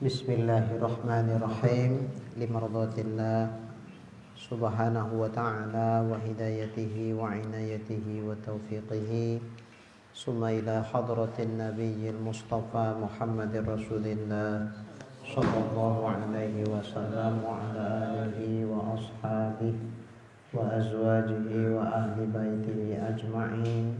Bismillahirrahmanirrahim. Limardatillah subhanahu wa ta'ala wa hidayatihi wa inayatihi wa taufiqihi. Summa ila hadratin nabiyyil mustafa Muhammadir Rasulillah sallallahu alaihi wasallam wa ala alihi wa ashabihi wa azwajihi wa ahli baitihi ajma'in.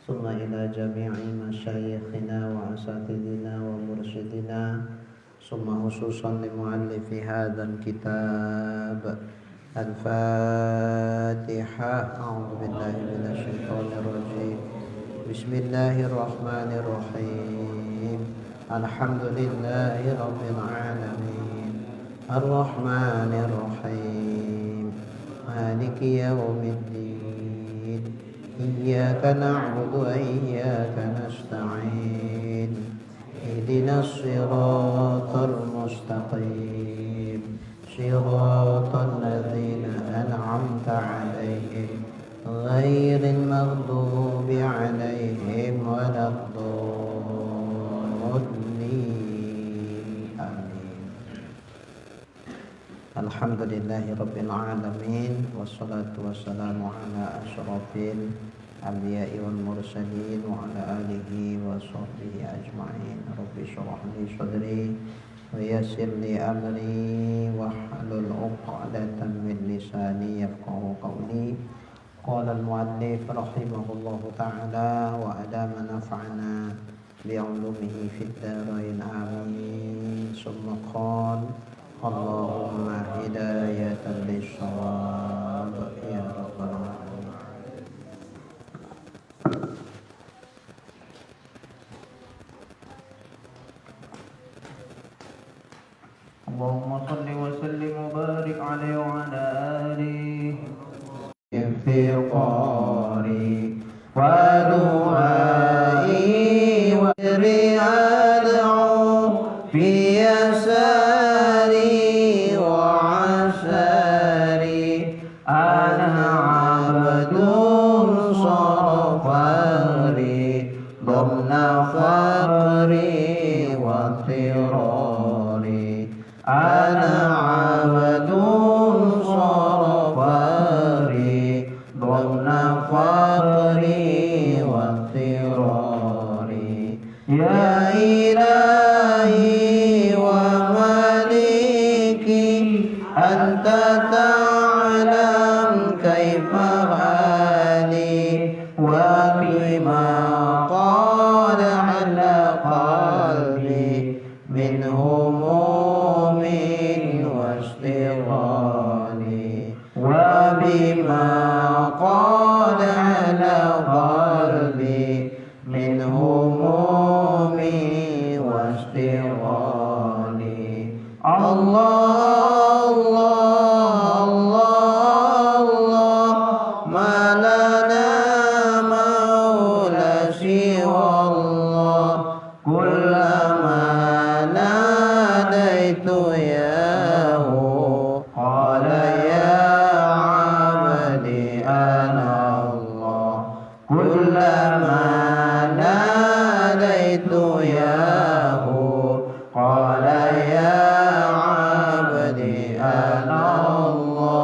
Summa ila jami'i masyayikhina wa asatidina wa mursyidina. Summa khususan li muallifi hadzal kitab. Al-Fatihah. A'udzu billahi minasy syaithanir rajim. Bismillahirrahmanirrahim. Alhamdulillahi rabbil alamin. Ar-Rahmanir Rahim. Maliki yaumiddin. Iyyaka na'budu wa iyyaka nasta'in. اهدنا الصراط المستقيم صراط الذين أنعمت عليهم غير المغضوب عليهم ولا الضالين آمين. الحمد لله رب العالمين والصلاة والسلام على أشرف الأنبياء والمرسلين وعلى آله وصحبه أجمعين. رب اشرح لي صدري ويسر لي أمري واحلل عقدة من لساني يفقهوا قولي. قال المؤلف رحمه الله تعالى وأدام نفعنا بعلومه في الدارين آمين. ثم قال اللهم هداية للصواب يا رب العالمين. اللهم صل وسلم وبارك عليه وعلى آله في قاري ودعائي وسري أدعو في يساري وعساري أنا عبد صرفاري ضمن فقري واضطراري أنا عبد صرفاري ضمن فقري واضطراري يا إلهي ومالكي أنت تعلم كيف حالي وبما قال على قلبي من هموم واشتغالي وبما قال على قلبي من هموم واشتغالي. الله الله الله الله ما لنا مولى سوى الله كلما ناديت ياه قال يا عبدي أنا الله كلما ناديت ياه قال يا عبدي أنا الله.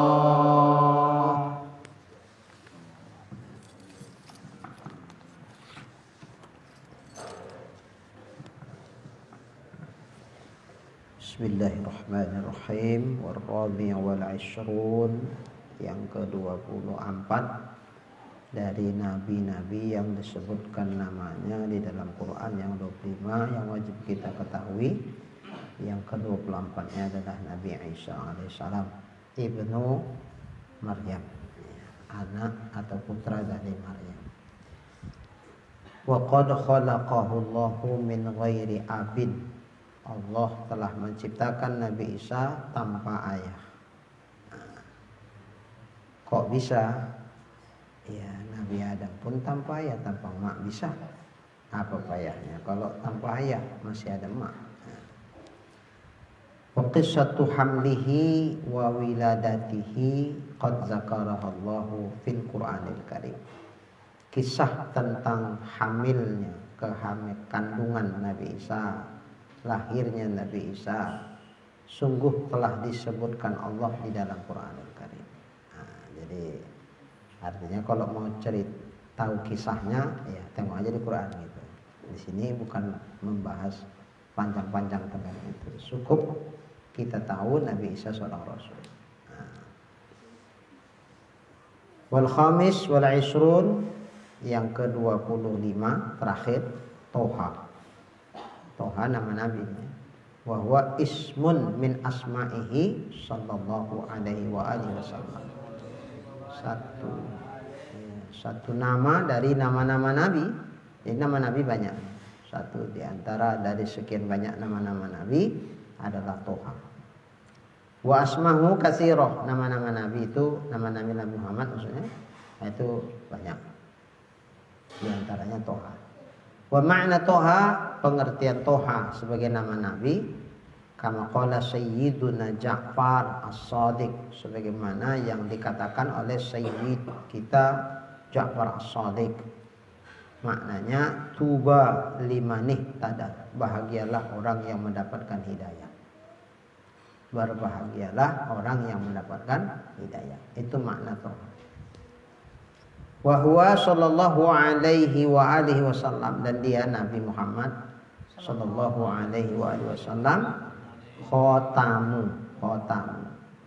Bismillahirrahmanirrahim. Warrabi' wal ishrun, yang ke-24 dari nabi-nabi yang disebutkan namanya di dalam Quran, yang 25 yang wajib kita ketahui. Yang ke-24-nya adalah Nabi Isa alaihissalam ibnu Maryam, anak atau putra dari Maryam. Wa qad khalaqahu Allahu min ghairi abin. Allah telah menciptakan Nabi Isa tanpa ayah. Kok bisa? Ya, Nabi Adam pun tanpa ayah, tanpa mak bisa. Apa payahnya kalau tanpa ayah masih ada mak? Wa qissatu hamlihi wa wiladatihi qad zakaraha Allahu fil Qur'anil Karim. Kisah tentang hamilnya, kandungan Nabi Isa lahirnya Nabi Isa sungguh telah disebutkan Allah di dalam Quranul Karim. Nah, jadi artinya kalau mau tahu kisahnya ya tengok aja di Quran gitu. Di sini bukan membahas panjang-panjang tentang itu. Cukup kita tahu Nabi Isa seorang rasul. Wal khamis wal isrun, yang ke-25 terakhir, Toha. Toha nama Nabi. Wa huwa ismun min asma'ihi sallallahu alaihi wa alihi wasallam. Satu nama dari nama-nama Nabi. Jadi nama Nabi banyak. Satu di antara dari sekian banyak nama-nama Nabi adalah Toha. Wa asmahu katsirah, nama-nama Nabi itu, nama-nama Nabi Muhammad maksudnya, itu banyak. Di antaranya Toha. Wa ma'na Toha, pengertian Toha sebagai nama Nabi, kama qala Sayyiduna Ja'far As-Shadiq, sebagaimana yang dikatakan oleh Sayyid kita Ja'far As-Shadiq. Maknanya tuba limanih tada, bahagialah orang yang mendapatkan hidayah. Berbahagialah orang yang mendapatkan hidayah. Itu makna Toha. Wa huwa sallallahu alaihi wa alihi wasallam, dan dia Nabi Muhammad sallallahu alaihi wa alihi wasallam khatamu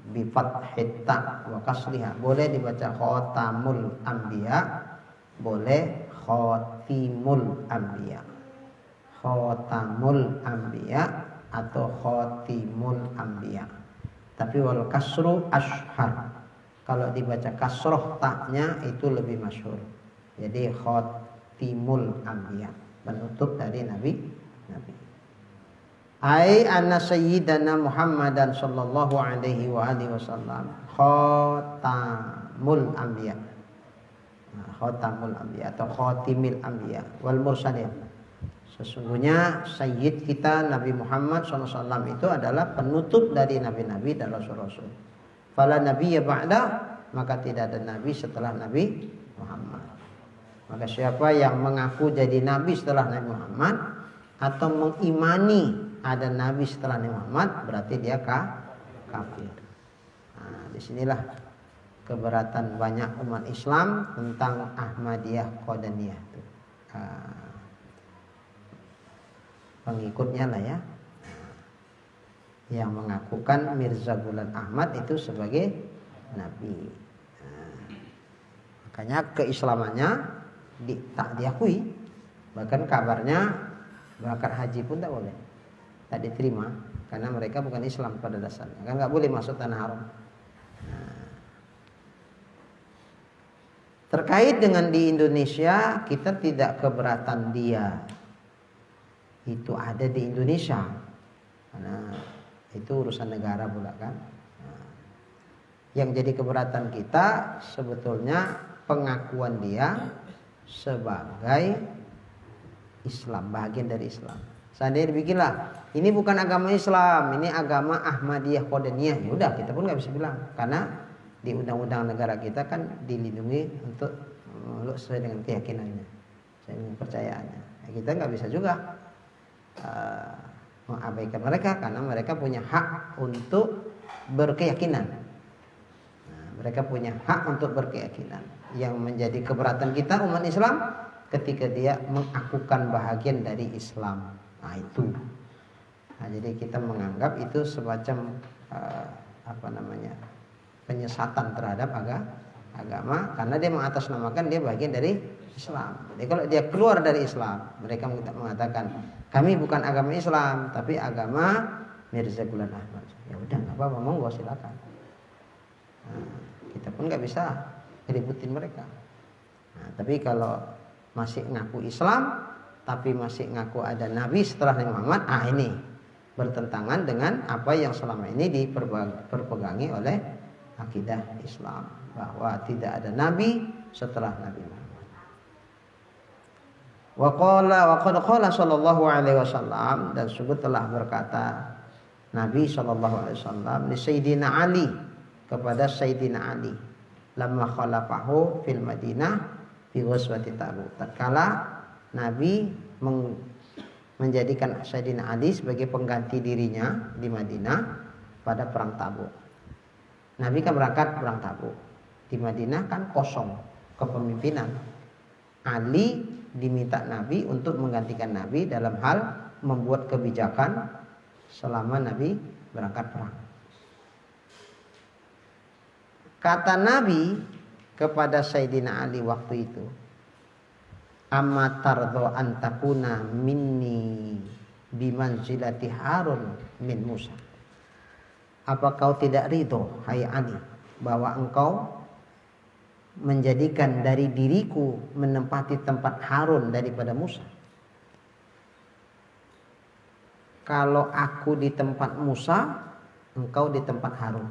bi fathit ta wa kasriha. Boleh dibaca khatamul anbiya, boleh khatimul anbiya. Khatamul anbiya atau khatimul anbiya. Tapi wal kasru ashhar. Kalau dibaca kasroh taknya itu lebih masyhur. Jadi khatimul anbiya, penutup dari nabi. Ai anna sayyidana Muhammadan sallallahu alaihi wa alihi wasallam khatamul anbiya. Khatamul anbiya atau khatimil anbiya wal mursalin. Sesungguhnya sayyid kita Nabi Muhammad SAW itu adalah penutup dari nabi-nabi dan rasul-rasul. Fala nabiyya ba'da, maka tidak ada nabi setelah Nabi Muhammad. Maka siapa yang mengaku jadi nabi setelah Nabi Muhammad atau mengimani ada nabi setelah Nabi Muhammad, berarti dia kafir. Nah, disinilah keberatan banyak umat Islam tentang Ahmadiyah Qadaniyah. Pengikutnya lah ya, yang mengakukan Mirza Ghulam Ahmad itu sebagai nabi. Makanya keislamannya tak diakui. Bahkan kabarnya berangkat haji pun tak boleh, tak diterima, karena mereka bukan Islam pada dasarnya. Kan nggak boleh masuk tanah haram. Terkait dengan di Indonesia, kita tidak keberatan dia itu ada di Indonesia, karena itu urusan negara pula kan. Yang jadi keberatan kita sebetulnya pengakuan dia sebagai Islam, bagian dari Islam. Seandainya dibikinlah ini bukan agama Islam, ini agama Ahmadiyah Qadaniyah, ya udah kita pun nggak bisa bilang, karena di undang-undang negara kita kan dilindungi untuk sesuai dengan keyakinannya, sesuai dengan kepercayaannya. Ya, kita nggak bisa juga mengabaikan mereka, karena mereka punya hak untuk berkeyakinan. Nah, mereka punya hak untuk berkeyakinan. Yang menjadi keberatan kita umat Islam ketika dia mengakukan bahagian dari Islam. Nah itu. Nah, jadi kita menganggap itu semacam penyesatan terhadap agama, karena dia mengatasnamakan dia bagian dari Islam. Jadi kalau dia keluar dari Islam, mereka mengatakan kami bukan agama Islam, tapi agama Mirza Ghulam Ahmad. Ya udah, nggak apa-apa, monggo silakan. Nah, kita pun nggak bisa ributin mereka. Nah, tapi kalau masih ngaku Islam, tapi masih ngaku ada Nabi setelah Nabi Muhammad, ini bertentangan dengan apa yang selama ini diperpegangi oleh akidah Islam, bahwa tidak ada Nabi setelah Nabi Muhammad. Wa qala sallallahu alaihi wasallam, dan sungguh telah berkata Nabi sallallahu alaihi wasallam li Sayyidina Ali, kepada Sayyidina Ali, lamma khalafahu fil Madinah fi ghazwati Tabuk. Tatkala Nabi menjadikan Sayyidina Ali sebagai pengganti dirinya di Madinah pada perang Tabuk. Nabi kan berangkat perang Tabuk. Di Madinah kan kosong kepemimpinan. Ali diminta Nabi untuk menggantikan Nabi dalam hal membuat kebijakan selama Nabi berangkat perang. Kata Nabi kepada Sayyidina Ali waktu itu, amma tardo antakuna minni bimanzilati Harun min Musa. Apa kau tidak ridho, hai Ali, bahwa engkau menjadikan dari diriku menempati tempat Harun daripada Musa? Kalau aku di tempat Musa, engkau di tempat Harun,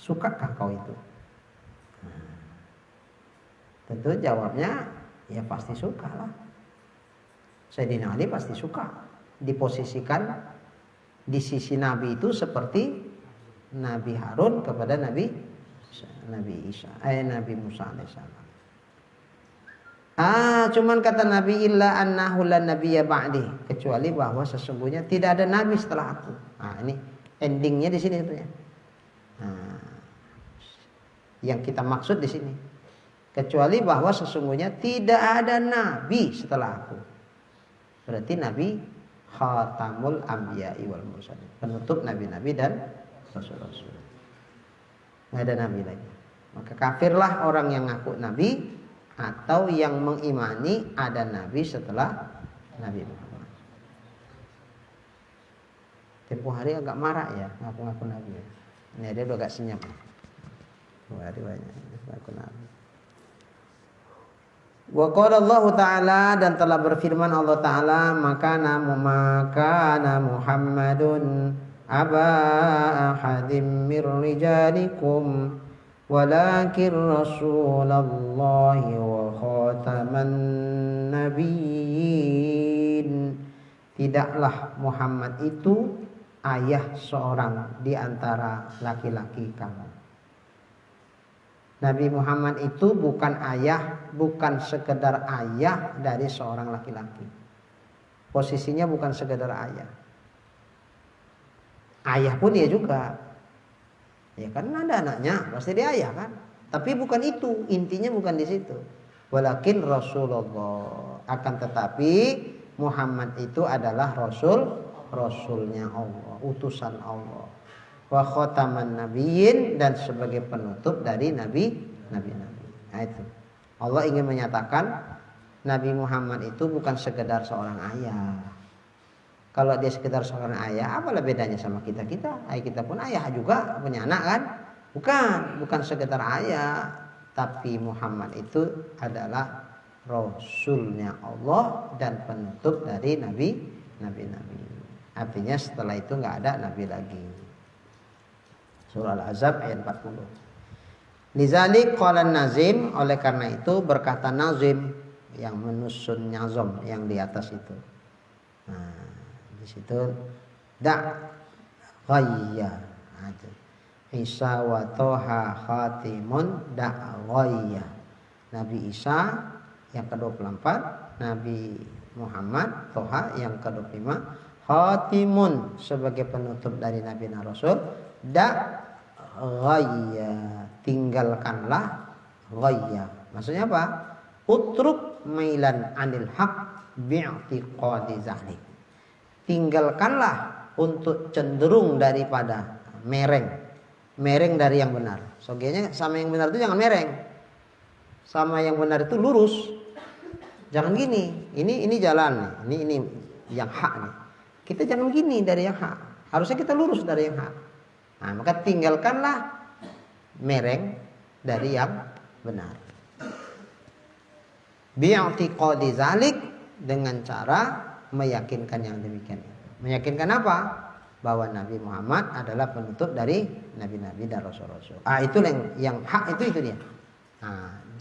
sukakah kau itu? Tentu jawabnya ya pasti suka lah. Sayyidina Ali pasti suka diposisikan di sisi Nabi itu seperti Nabi Harun kepada Nabi Musa alaihissalam. Cuman kata Nabi illa annahu lan nabiyya ba'di, kecuali bahwa sesungguhnya tidak ada nabi setelah aku. Ini endingnya di sini tentunya. Yang kita maksud di sini, kecuali bahwa sesungguhnya tidak ada nabi setelah aku. Berarti Nabi khatamul anbiya'i wal mursalin, penutup nabi-nabi dan rasul-rasul. Nggak ada nabi lagi. Maka kafirlah orang yang ngaku nabi atau yang mengimani ada nabi setelah Nabi Muhammad. Tempoh hari agak marah ya ngaku-ngaku nabi. Ini dia udah agak senyap. Hari banyak ngaku nabi. Wa qala Allah Ta'ala, dan telah berfirman Allah Ta'ala, maka Muhammadun aba ahadim mir rijalikum walakin rasulallahi wa khataman nabiyyin. Tidaklah Muhammad itu ayah seorang di antara laki-laki kamu. Nabi Muhammad itu bukan ayah, bukan sekedar ayah dari seorang laki-laki. Posisinya bukan sekedar ayah. Ayah pun dia juga. Ya kan ada anaknya, pasti dia ayah kan. Tapi bukan itu, intinya bukan di situ. Walakin Rasulullah, akan tetapi Muhammad itu adalah Rasulnya Allah, utusan Allah. Wa khataman nabiyyin, dan sebagai penutup dari nabi-nabi. Nah itu. Allah ingin menyatakan Nabi Muhammad itu bukan sekedar seorang ayah. Kalau dia sekedar seorang ayah, apalah bedanya sama kita? Kita pun ayah juga, punya anak kan? Bukan sekedar ayah, tapi Muhammad itu adalah Rasulnya Allah dan penutup dari nabi-nabi. Artinya setelah itu nggak ada nabi lagi. Surah Al-Ahzab ayat 40. Lizalik qala Nazim, oleh karena itu berkata Nazim yang menyusun Nazom yang di atas itu. Nah, di situ ghayya. Isa wa Toha khatimun ghayya. Nabi Isa yang ke-24, Nabi Muhammad Toha yang ke-25, khatimun sebagai penutup dari Nabi dan Rasul. Ghayya, tinggalkanlah ghayya. Maksudnya apa? Utruk mailan anil haq bi'tiqadi zalik. Tinggalkanlah untuk cenderung daripada mereng dari yang benar. Soalnya sama yang benar itu jangan mereng. Sama yang benar itu lurus. Jangan gini. Ini jalan nih. Ini yang hak nih. Kita jangan gini dari yang hak. Harusnya kita lurus dari yang hak. Nah, maka tinggalkanlah mereng dari yang benar. Bi'tiqadi zalik, dengan cara meyakinkan yang demikian. Meyakinkan apa? Bahwa Nabi Muhammad adalah penutup dari nabi-nabi dan rasul-rasul. Itu yang hak itu dia.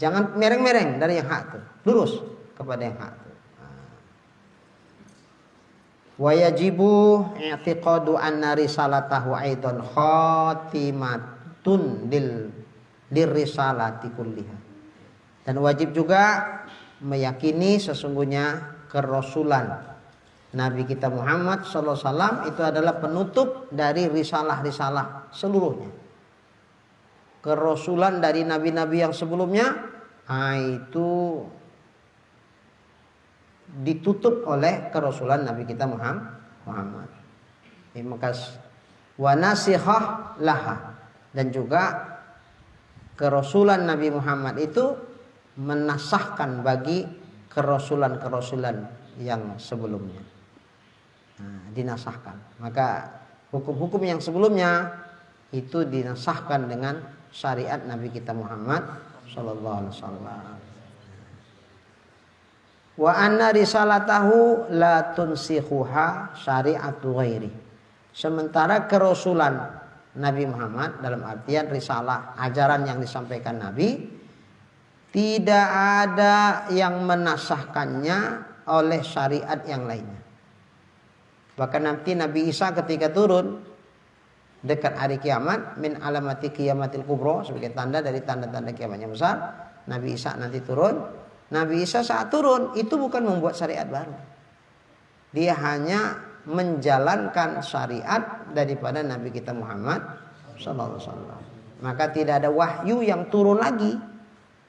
Jangan mereng-mereng dari yang hak itu. Lurus kepada yang hak itu. Wa yajibu i'tiqadu anna risalatahu aidan khatimatun lirrisalati kulliha. Dan wajib juga meyakini sesungguhnya kerasulan Nabi kita Muhammad sallallahu alaihi wasallam itu adalah penutup dari risalah-risalah seluruhnya. Kerasulan dari nabi-nabi yang sebelumnya itu ditutup oleh kerasulan Nabi kita Muhammad. Maka wa nasikhah laha, dan juga kerasulan Nabi Muhammad itu menasahkan bagi kerasulan-kerasulan yang sebelumnya. Dinasahkan. Maka hukum-hukum yang sebelumnya itu dinasahkan dengan syariat Nabi kita Muhammad sallallahu alaihi wasallam. Wa anna risalatahu la tunsikhuha syari'atu ghairi. Sementara kerasulan Nabi Muhammad dalam artian risalah, ajaran yang disampaikan Nabi, tidak ada yang menasahkannya oleh syariat yang lainnya. Bahkan nanti Nabi Isa ketika turun dekat hari kiamat, min alamati qiyamatil kubro, sebagai tanda dari tanda-tanda kiamat yang besar, Nabi Isa nanti turun. Nabi Isa saat turun itu bukan membuat syariat baru. Dia hanya menjalankan syariat daripada Nabi kita Muhammad sallallahu alaihi wasallam. Maka tidak ada wahyu yang turun lagi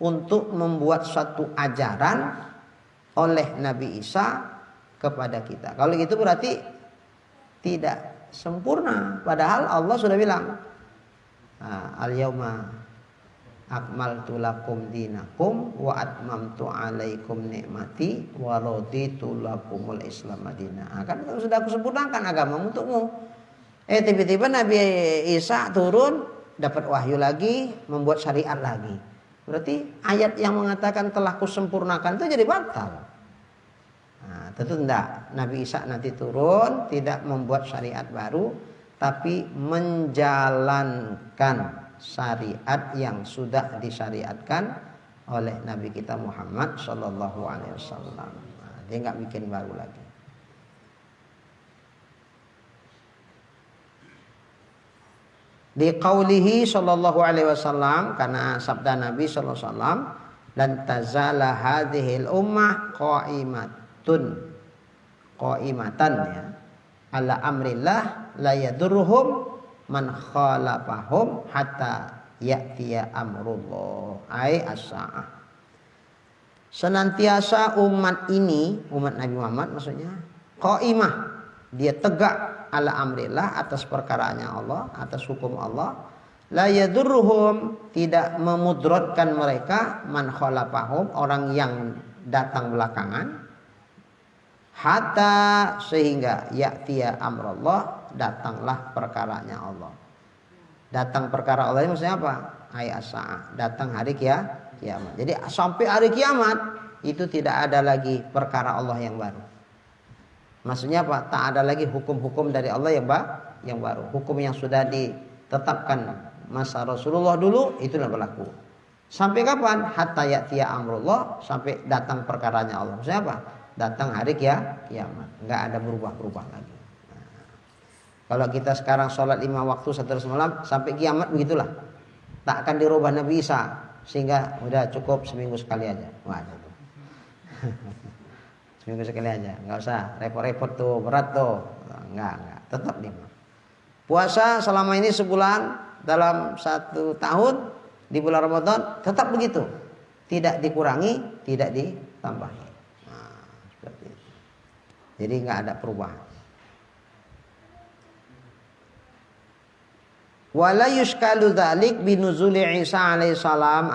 untuk membuat suatu ajaran oleh Nabi Isa kepada kita. Kalau gitu berarti tidak sempurna. Padahal Allah sudah bilang, al-yauma akmaltu lakum dinakum wa atmamtu alaikum nikmati wa raditu lakumul Islam madinah. Kan sudah aku sempurnakan agama untukmu. Tiba-tiba Nabi Isa turun, dapat wahyu lagi, membuat syariat lagi. Berarti ayat yang mengatakan telah kusempurnakan itu jadi batal. Tentu tidak. Nabi Isa nanti turun tidak membuat syariat baru, tapi menjalankan syariat yang sudah disyariatkan oleh Nabi kita Muhammad sallallahu alaihi wasallam. Dia nggak bikin baru lagi. Di qaulihi sallallahu alaihi wasallam, karena sabda Nabi sallallahu alaihi wasallam, lan tazala hadhil ummah qaimatan ya ala amrillah la yadurruhum man khalafahum hatta ya'tiya amrullah ai as-sa'ah. Senantiasa umat ini, umat Nabi Muhammad maksudnya, qaimah, dia tegak ala amrillah, atas perkaraannya Allah, atas hukum Allah. La yadurruhum, tidak memudratkan mereka, man khalafahum, orang yang datang belakangan, hatta, sehingga ya'tiya amrullah, datanglah perkaranya Allah. Datang perkara Allah ini maksudnya apa? As-sa'ah, datang hari kiamat. Jadi sampai hari kiamat itu tidak ada lagi perkara Allah yang baru. Maksudnya apa? Tak ada lagi hukum-hukum dari Allah yang baru. Hukum yang sudah ditetapkan masa Rasulullah dulu itulah berlaku. Sampai kapan? Hatta ya'tiya amrullah, sampai datang perkaranya Allah. Maksudnya apa? Datang hari kiamat. Enggak ada berubah-berubah lagi. Kalau kita sekarang sholat 5 waktu terus malam sampai kiamat begitulah. Tak akan dirubah Nabi Isa, sehingga udah cukup seminggu sekali aja. Wah, itu. Seminggu sekali aja, nggak usah repot-repot tuh, berat tuh. Enggak, tetap 5. Puasa selama ini sebulan, dalam 1 tahun di bulan Ramadan tetap begitu. Tidak dikurangi, tidak ditambahi. Nah, seperti itu. Jadi nggak ada perubahan. Wala yushkalu dzalik binuzuli Isa alaihissalam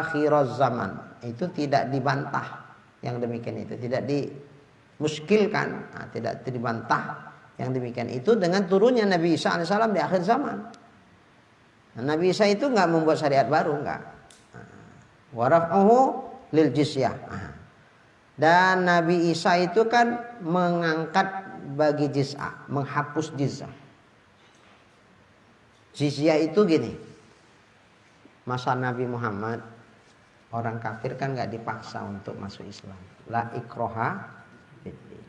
akhiraz zaman. Itu tidak dibantah yang demikian itu, tidak dimuskilkan, tidak dibantah yang demikian itu dengan turunnya Nabi Isa alaihissalam di akhir zaman. Nabi Isa itu enggak membuat syariat baru, enggak. Wa raf'uhu lil jizyah. Dan Nabi Isa itu kan mengangkat bagi jizyah, menghapus jizyah. Jizyah itu gini, masa Nabi Muhammad orang kafir kan nggak dipaksa untuk masuk Islam. La ikroha fiddin.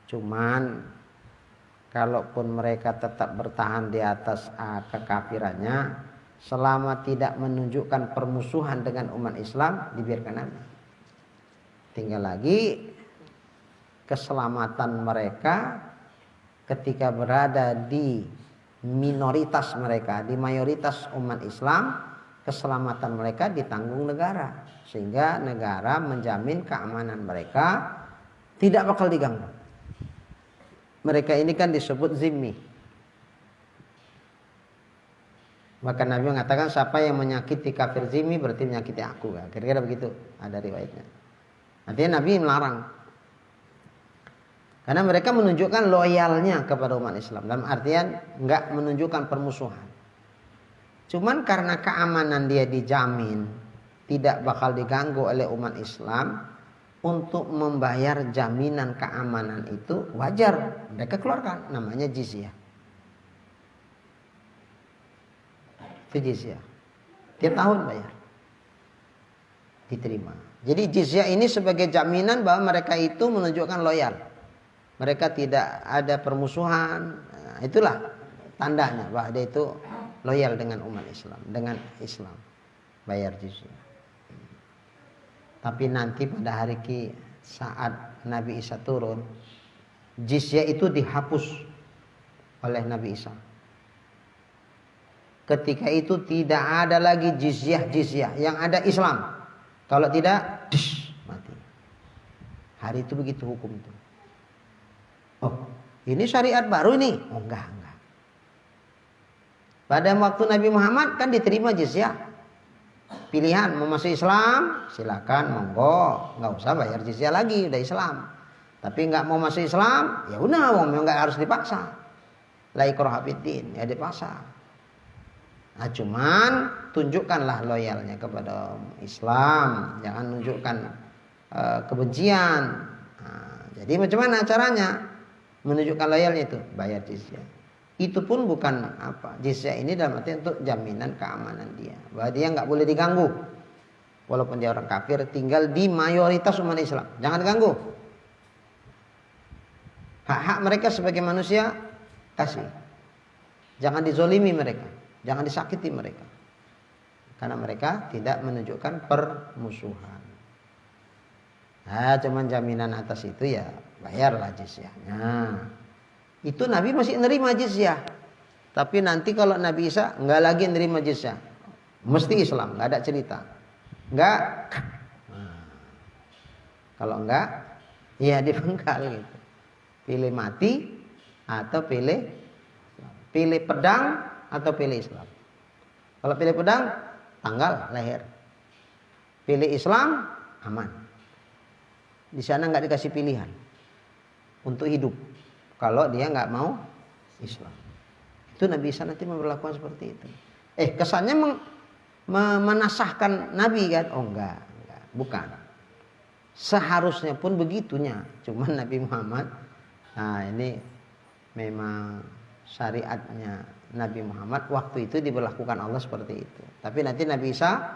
Cuman kalaupun mereka tetap bertahan di atas kekafirannya, selama tidak menunjukkan permusuhan dengan umat Islam, dibiarkan aja. Tinggal lagi keselamatan mereka ketika berada di minoritas mereka, di mayoritas umat Islam, keselamatan mereka ditanggung negara, sehingga negara menjamin keamanan mereka tidak bakal diganggu. Mereka ini kan disebut zimmi. Maka Nabi mengatakan siapa yang menyakiti kafir zimmi berarti menyakiti aku. Kira-kira begitu ada riwayatnya. Artinya Nabi melarang. Karena mereka menunjukkan loyalnya kepada umat Islam. Dalam artian enggak menunjukkan permusuhan. Cuman karena keamanan dia dijamin, tidak bakal diganggu oleh umat Islam, untuk membayar jaminan keamanan itu wajar mereka keluarkan, namanya jizyah. Itu jizyah. Tiap tahun bayar. Diterima. Jadi jizyah ini sebagai jaminan bahwa mereka itu menunjukkan loyal. Mereka tidak ada permusuhan. Nah, itulah tandanya bahwa dia itu loyal dengan umat Islam, dengan Islam. Bayar jizyah. Tapi nanti pada hari saat Nabi Isa turun, jizyah itu dihapus oleh Nabi Isa. Ketika itu tidak ada lagi jizyah, yang ada Islam. Kalau tidak, mati. Hari itu begitu hukum itu. Oh, ini syariat baru ini? Oh, enggak. Pada waktu Nabi Muhammad kan diterima jizyah. Pilihan mau masuk Islam silakan, monggo, nggak usah bayar jizyah lagi, udah Islam. Tapi nggak mau masuk Islam, ya udah, nggak harus dipaksa. La ikraha fiddin, ya dipaksa. Nah, cuman tunjukkanlah loyalnya kepada Islam, jangan tunjukkan kebencian. Nah, jadi macam mana caranya menunjukkan loyalnya itu? Bayar jizyah. Itu pun bukan apa, jizyah ini dalam arti untuk jaminan keamanan dia, bahwa dia nggak boleh diganggu walaupun dia orang kafir, tinggal di mayoritas umat Islam, jangan diganggu. Hak-hak mereka sebagai manusia kasih, jangan dizolimi mereka, jangan disakiti mereka, karena mereka tidak menunjukkan permusuhan. Nah, cuman jaminan atas itu ya bayarlah jizyahnya. Itu Nabi masih nerima jizyah. Tapi nanti kalau Nabi Isa enggak lagi nerima jizyah, mesti Islam, enggak ada cerita. Enggak. Nah, kalau enggak, ya dipenggal gitu. Pilih mati atau pilih pedang atau pilih Islam. Kalau pilih pedang, tanggal leher. Pilih Islam, aman. Di sana enggak dikasih pilihan untuk hidup. Kalau dia nggak mau Islam, itu Nabi Isa nanti memperlakukan seperti itu. Kesannya menasahkan Nabi kan? Oh enggak, bukan. Seharusnya pun begitunya. Cuman Nabi Muhammad, nah ini memang syariatnya Nabi Muhammad waktu itu diberlakukan Allah seperti itu. Tapi nanti Nabi Isa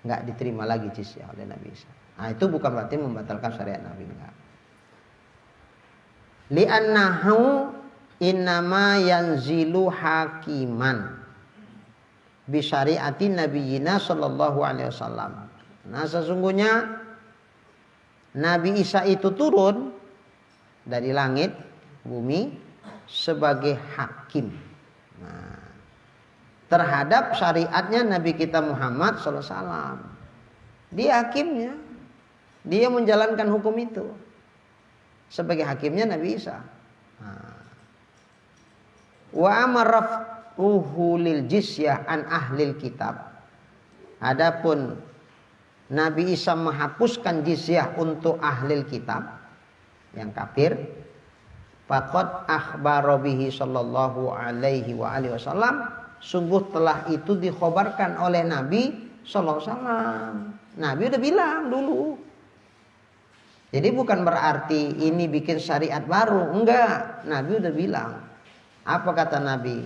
nggak diterima lagi jizyah oleh Nabi Isa. Nah itu bukan berarti membatalkan syariat Nabi, enggak. Li'annahu innama yanzilu hakiman bi syariati nabiyina sallallahu alaihi wasallam. Nah, sesungguhnya Nabi Isa itu turun dari langit bumi sebagai hakim. Nah, terhadap syariatnya Nabi kita Muhammad sallallahu alaihi wasallam. Dia hakimnya. Dia menjalankan hukum itu. Sebagai hakimnya Nabi Isa. Wa amarafuhu lil jizyah an ahlil kitab. Adapun Nabi Isa menghapuskan jizyah untuk ahlil kitab yang kafir, faqad akhbara bihi sallallahu alaihi wa alihi wasallam, sungguh telah itu dikhabarkan oleh Nabi sallallahu alaihi wasallam. Nabi udah bilang dulu. Jadi bukan berarti ini bikin syariat baru, enggak. Nabi udah bilang. Apa kata Nabi?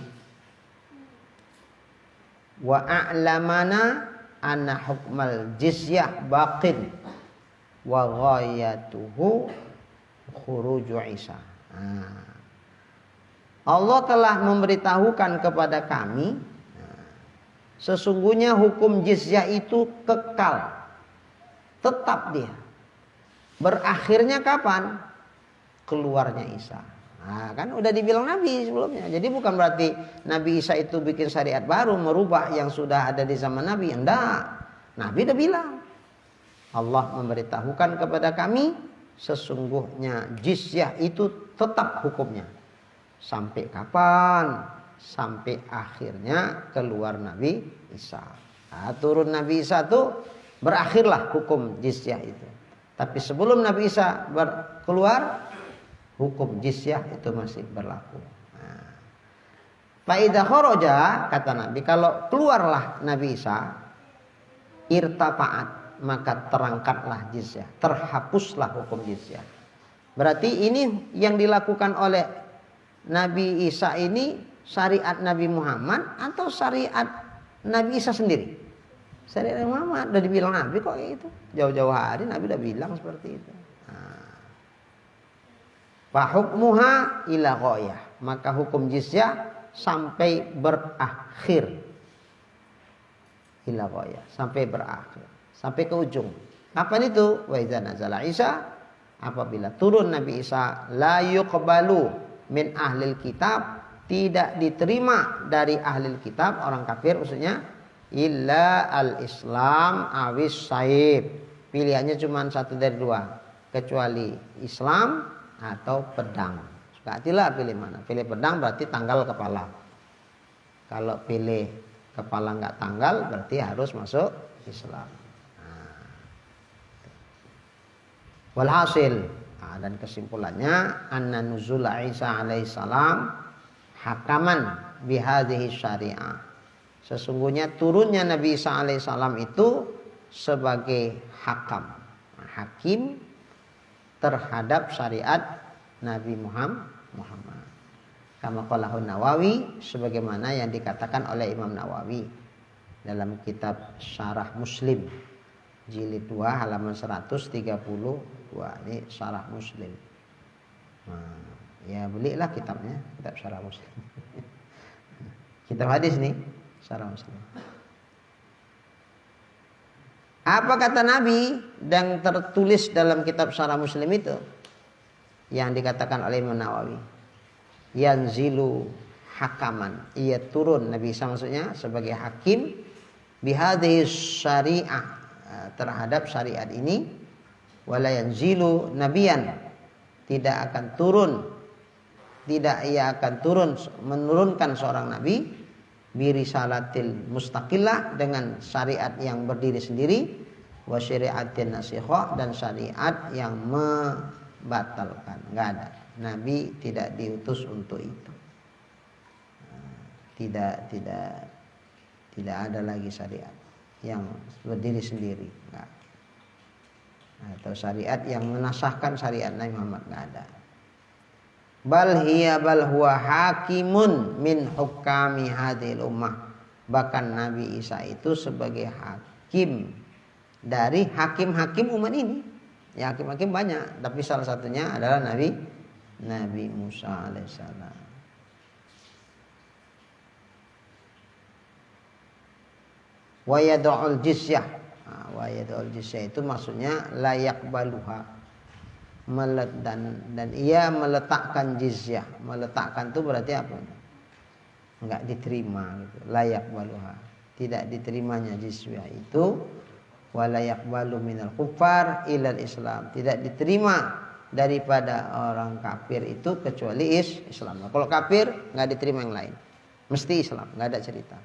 Wa a'lamana anna hukmal jizyah baqin wa ghayatuhu khuruju Isa. Nah, Allah telah memberitahukan kepada kami, sesungguhnya hukum jizyah itu kekal, tetap dia. Berakhirnya kapan? keluarnya Isa. Nah, kan udah dibilang Nabi sebelumnya. Jadi bukan berarti Nabi Isa itu bikin syariat baru, merubah yang sudah ada di zaman Nabi. Enggak. Nabi udah bilang. Allah memberitahukan kepada kami, sesungguhnya jizyah itu tetap hukumnya. Sampai kapan? Sampai akhirnya keluar Nabi Isa. Nah, turun Nabi Isa itu berakhirlah hukum jizyah itu. Tapi sebelum Nabi Isa keluar, hukum jizyah itu masih berlaku. Faidah kharaja, kata Nabi, kalau keluarlah Nabi Isa, irtafa'at, maka terangkatlah jizyah, terhapuslah hukum jizyah. Berarti ini yang dilakukan oleh Nabi Isa ini syariat Nabi Muhammad atau syariat Nabi Isa sendiri? Syariat Nabi Muhammad, udah dibilang Nabi kok itu. Jauh-jauh hari Nabi udah bilang seperti itu. Fahukmuha ila ghayah, maka hukum jizyah sampai berakhir. Ila ghayah, sampai berakhir, sampai ke ujung. Kapan itu? Wa idza nazala Isa, apabila turun Nabi Isa, la yuqbalu min ahlil kitab, tidak diterima dari ahlil kitab, orang kafir maksudnya, illa al-islam awis saib. Pilihannya cuma satu dari dua, kecuali Islam atau pedang. Sukatilah pilih mana. Pilih pedang berarti tanggal kepala. Kalau pilih kepala nggak tanggal berarti harus masuk Islam. Walhasil, dan kesimpulannya, anna nuzul Isa alaihissalam hakaman bihadhihi syariah. Sesungguhnya turunnya Nabi Isa alaihissalam itu sebagai hakam, hakim terhadap syariat Nabi Muhammad. Kama qalahu Nawawi, sebagaimana yang dikatakan oleh Imam Nawawi dalam kitab Syarah Muslim jilid 2 halaman 132. Ini Syarah Muslim. Nah, ya belilah kitabnya, kitab Syarah Muslim. Kitab hadis nih, Syarah Muslim. Apa kata Nabi yang tertulis dalam kitab Syarah Muslim itu? Yang dikatakan oleh Imam Nawawi. Yanzilu hakaman. Ia turun, Nabi Isa maksudnya, sebagai hakim. Bihadhihi syariah, terhadap syariat ini. Wala yanzilu nabiyan. Tidak akan turun. Tidak ia akan turun, menurunkan seorang nabi. Birisalatil mustaqillah, dengan syariat yang berdiri sendiri, wa syariatin nasikhah, dan syariat yang membatalkan. Enggak ada. Nabi tidak diutus untuk itu. Tidak ada lagi syariat yang berdiri sendiri, enggak. Atau syariat yang menasahkan syariat Nabi Muhammad, enggak ada. Bal huwa hakimun min hukami hadhil ummah. Bahkan Nabi Isa itu sebagai hakim dari hakim-hakim umat ini. Ya, hakim-hakim banyak, tapi salah satunya adalah Nabi Musa alaihissalam. Wa yad'ul jizyah. Wa yad'ul jizyah itu maksudnya layak baluha. Dan ia meletakkan jizyah. Meletakkan itu berarti apa? Enggak diterima gitu. Layak baluha. Tidak diterimanya jizyah itu. Wa layak balu minal kufar ilal Islam. Tidak diterima daripada orang kafir itu kecuali Islam. Nah, kalau kafir enggak diterima yang lain. Mesti Islam, enggak ada cerita.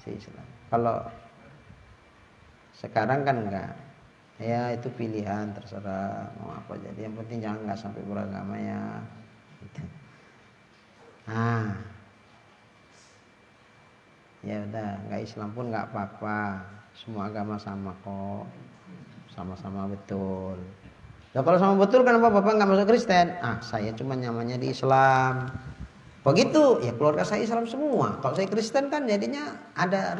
Islam. Kalau sekarang kan enggak. Ya itu pilihan, terserah mau apa jadi. Yang penting jangan nggak sampai beragama ya. Gitu. Ya udah, nggak Islam pun nggak apa-apa. Semua agama sama kok, sama-sama betul. Nah kalau sama betul kenapa bapak nggak masuk Kristen? Saya cuma nyamannya di Islam. Begitu, ya keluarga saya Islam semua. Kalau saya Kristen kan jadinya ada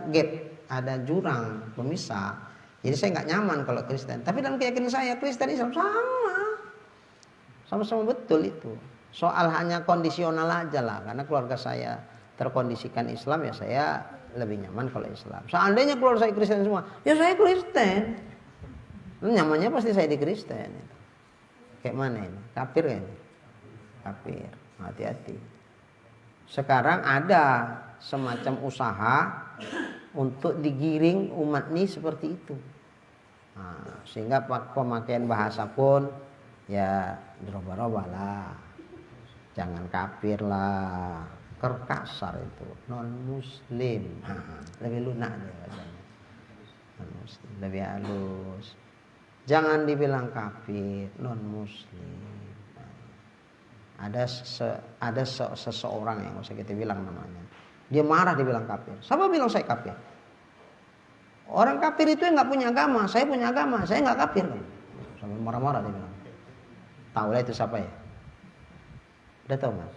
gap, ada jurang pemisah. Jadi saya nggak nyaman kalau Kristen. Tapi dalam keyakinan saya Kristen Islam sama-sama betul itu. Soal hanya kondisional aja lah. Karena keluarga saya terkondisikan Islam, ya saya lebih nyaman kalau Islam. Seandainya keluarga saya Kristen semua, ya saya Kristen. Nyamannya pasti saya di Kristen. Kayak mana ini? Kafir kan? Kafir. Hati-hati. Sekarang ada semacam usaha untuk digiring umat ini seperti itu. Nah, sehingga pemakaian bahasa pun ya dirubah-rubah lah. Jangan kafir lah. Kasar itu. Non muslim. Lebih lunak dia bahasanya. Non muslim. Lebih halus. Jangan dibilang kafir, non muslim. Ada seseorang yang usah kita bilang namanya. Dia marah dibilang kafir. Siapa bilang saya kafir? Orang kafir itu yang nggak punya agama. Saya punya agama, saya nggak kafir. Sambil marah-marah dia bilang. Tahu lah itu siapa ya? Udah tahu mas?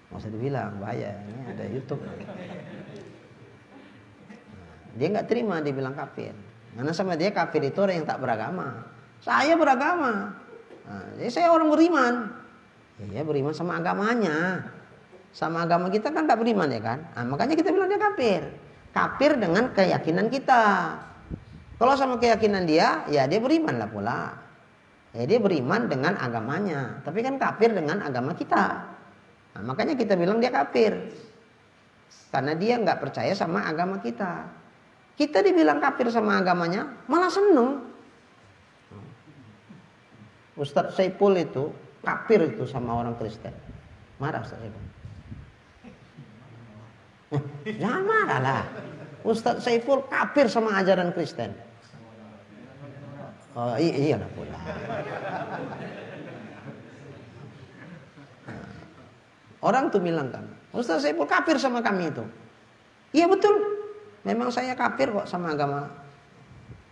Nggak usah dibilang, bahaya. Ini ada YouTube. Dia nggak terima dibilang kafir. Karena sama dia kafir itu orang yang tak beragama. Saya beragama. Jadi saya orang beriman. Ya beriman sama agamanya. Sama agama kita kan tak beriman ya kan. Makanya kita bilang dia kafir. Kafir dengan keyakinan kita. Kalau sama keyakinan dia, ya dia beriman lah pula. Ya dia beriman dengan agamanya. Tapi kan kafir dengan agama kita. Makanya kita bilang dia kafir. Karena dia nggak percaya sama agama kita. Kita dibilang kafir sama agamanya, malah seneng. Ustadz Saiful itu kafir itu sama orang Kristen. Marah Ustadz Saiful. Jangan marah lah. Ustadz Saiful kafir sama ajaran Kristen. Oh iya lah pula. Orang tuh bilang kan, Ustadz Saiful kafir sama kami itu. Iya betul. Memang saya kafir kok sama agama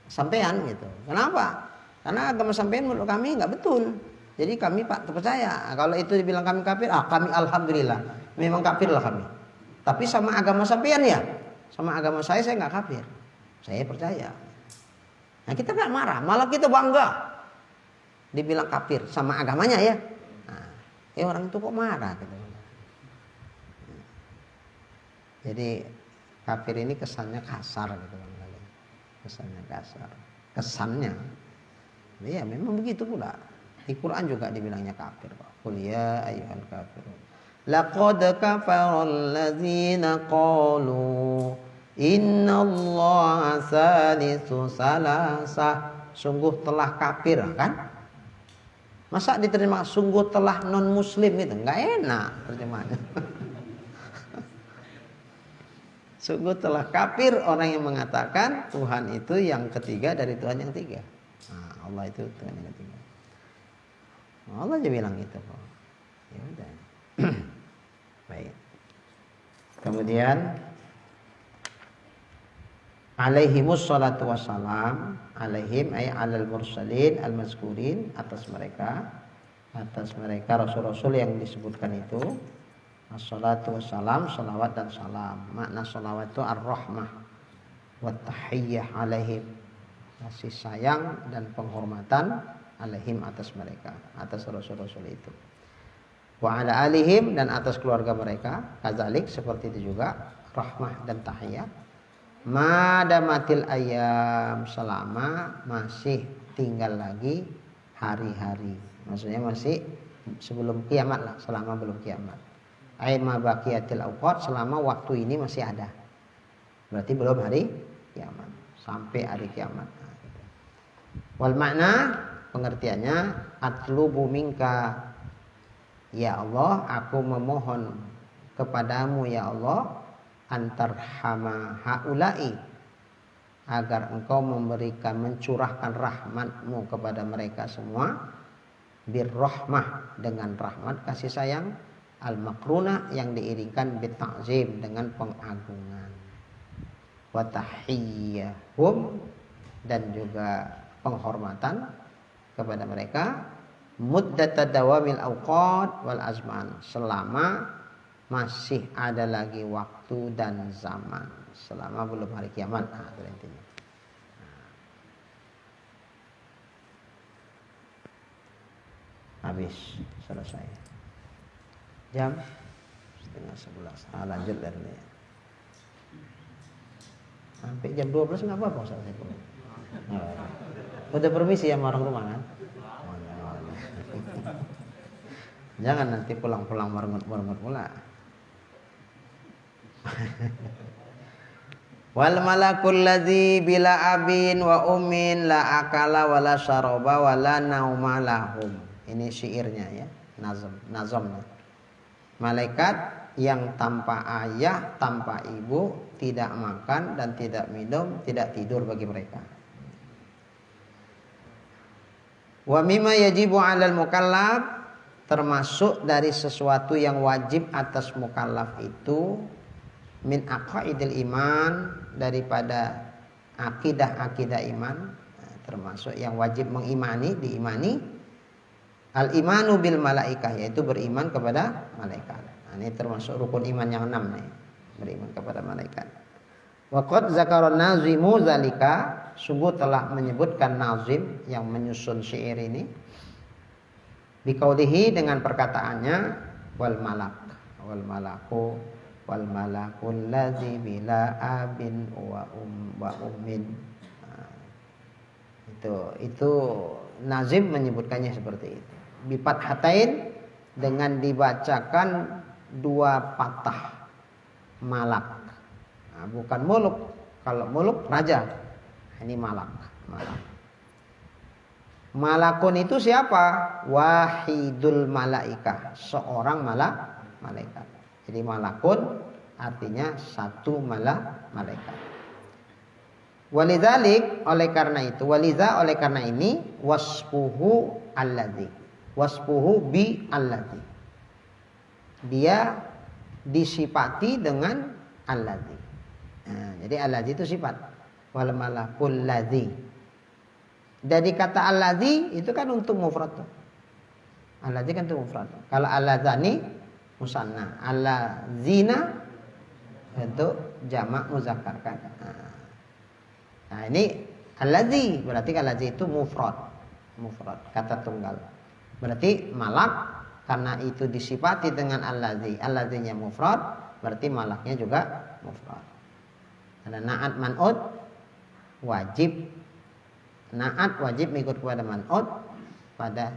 sampean gitu. Kenapa? Karena agama sampean menurut kami nggak betul. Jadi kami pak terpercaya. Kalau itu dibilang kami kafir, kami alhamdulillah. Memang kafir lah kami. Tapi sama agama sampean ya, sama agama saya nggak kafir. Saya percaya. Nah kita nggak marah, malah kita bangga. Dibilang kafir sama agamanya ya. Nah, orang itu kok marah gitu. Jadi kafir ini kesannya kasar gitu kan. Kesannya kasar. Kesannya. Ya memang begitu pula. Di Quran juga dibilangnya kafir kok. Qul ya ayyuhal kafirun. Laqad kafarul ladzina qalu innallaha salisu salasah. Sungguh telah kafir kan? Masa diterima sungguh telah non muslim itu? Enggak enak terjemahannya. Sungguh telah kafir orang yang mengatakan Tuhan itu yang ketiga dari Tuhan yang tiga. Nah, Allah itu Tuhan yang ketiga. Allah aja bilang gitu kok. Ya udah. Baik. Kemudian alaihimus salatu wassalam, alaihim ay alal mursalin al mazkurin, atas mereka rasul-rasul yang disebutkan itu. Assalatu wassalam, salawat dan salam. Makna salawat itu ar-rahmah wa tahiyyah alaihim, kasih sayang dan penghormatan alaihim atas mereka, atas rasul-rasul itu. Wa ala alihim, dan atas keluarga mereka, kadzalik seperti itu juga rahmah dan tahiyyah. Madamatil ayam, selama masih tinggal lagi hari-hari. Maksudnya masih sebelum kiamat lah, selama belum kiamat. Aima baqiyatil awqat, selama waktu ini masih ada. Berarti belum hari kiamat, sampai hari kiamat. Wal makna, pengertiannya, atlubu minka, ya Allah, aku memohon kepadamu ya Allah, antarhama haulai, agar engkau mencurahkan rahmatmu kepada mereka semua, birrahmah, dengan rahmat kasih sayang, al-makruna, yang diiringkan bita'zim, dengan pengagungan, wa tahiyyahum, dan juga penghormatan kepada mereka, muddata dawamil awqat wal azman, selama masih ada lagi waktu dan zaman, selama belum hari kiamat. Nah, itu intinya. Habis, selesai. Jam 10:30. Lanjut dari ini. Sampai jam 12 nggak apa-apa, Ustaz. Udah permisi ya sama orang rumah kan? Jangan nanti pulang-pulang merengut-merengut pula. Wal malakul ladzi bila abin wa ummin la akala wala syaraba wala nauma lahum. Ini syairnya ya, nazamnya. Malaikat yang tanpa ayah, tanpa ibu, tidak makan dan tidak minum, tidak tidur bagi mereka. Wa mimma yajibu 'alal mukallaf, termasuk dari sesuatu yang wajib atas mukallaf itu min aqaidil iman, daripada akidah-akidah iman, termasuk yang wajib diimani al imanu bil malaikah, yaitu beriman kepada malaikat. Ini termasuk rukun iman yang 6 nih, beriman kepada malaikat. Wa qad zakara nazimu zalika, sungguh telah menyebutkan nazim yang menyusun syair ini biqaulihi, dengan perkataannya wal malaku wal malakul ladzi bila abin wa ummin. Itu nazim menyebutkannya seperti itu. Bi fathatain, dengan dibacakan 2 patah malak. Bukan muluk. Kalau muluk raja. Ini malak. Malakun itu siapa? Wahidul malaikah, seorang malaikat. Jadi malakun artinya satu malaikat. Walidzalik, oleh karena itu, oleh karena ini, wasfuhu alladzi, wasfuhu bi alladzi, dia disifati dengan alladzi. Jadi alladzi itu sifat. Wal malakul ladzi. Dari kata alladzi itu kan untuk mufrad. Alladzi kan untuk mufrad. Kalau alladzani musanna, alladzina itu jamak muzakkar kan. Nah, ini alladzi, berarti alladzi itu mufrad, kata tunggal. Berarti malak, karena itu disifati dengan alladzi, alladzinya mufrad, berarti malaknya juga mufrad. Karena naat man'ud wajib, naat wajib mengikut kepada man'ud pada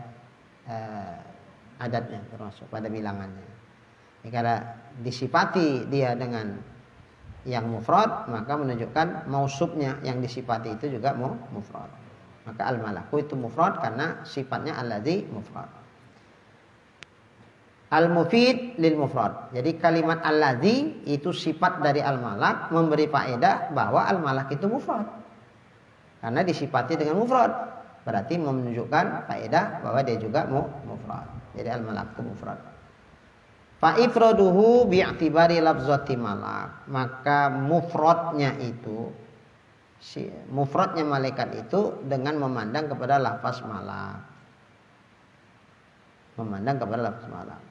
adatnya, termasuk pada bilangannya. Karena disifati dia dengan yang mufrad, maka menunjukkan mausubnya yang disifati itu juga mufrad. Maka al-malaku itu mufrad karena sifatnya alladzi mufrad. Al-mufid lil mufrad. Jadi kalimat alladzi itu sifat dari al-malak, memberi faedah bahwa al-malak itu mufrad. Karena disifati dengan mufrad, berarti menunjukkan faedah bahwa dia juga mufrad. Jadi al-malak itu mufrad. Fa ifraduhu bi'tibari lafzati malak, maka mufradnya itu, mufradnya malaikat itu dengan memandang kepada lafaz malak. Memandang kepada lafaz malak.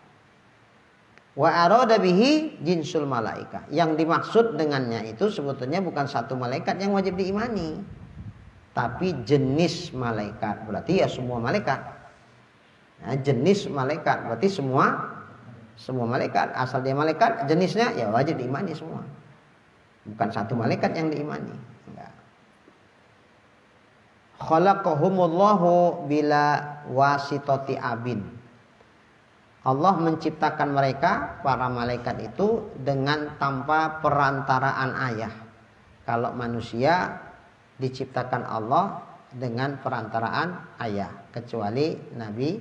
Wa arada bihi jinsul malaikah. Yang dimaksud dengannya itu sebetulnya bukan satu malaikat yang wajib diimani, tapi jenis malaikat. Berarti ya semua malaikat. Nah, jenis malaikat berarti semua malaikat, asal dia malaikat, jenisnya ya wajib diimani semua. Bukan satu malaikat yang diimani. Enggak. Khalaqahumullahu bila wasitati abin. Allah menciptakan mereka, para malaikat itu, dengan tanpa perantaraan ayah. Kalau manusia diciptakan Allah dengan perantaraan ayah, kecuali Nabi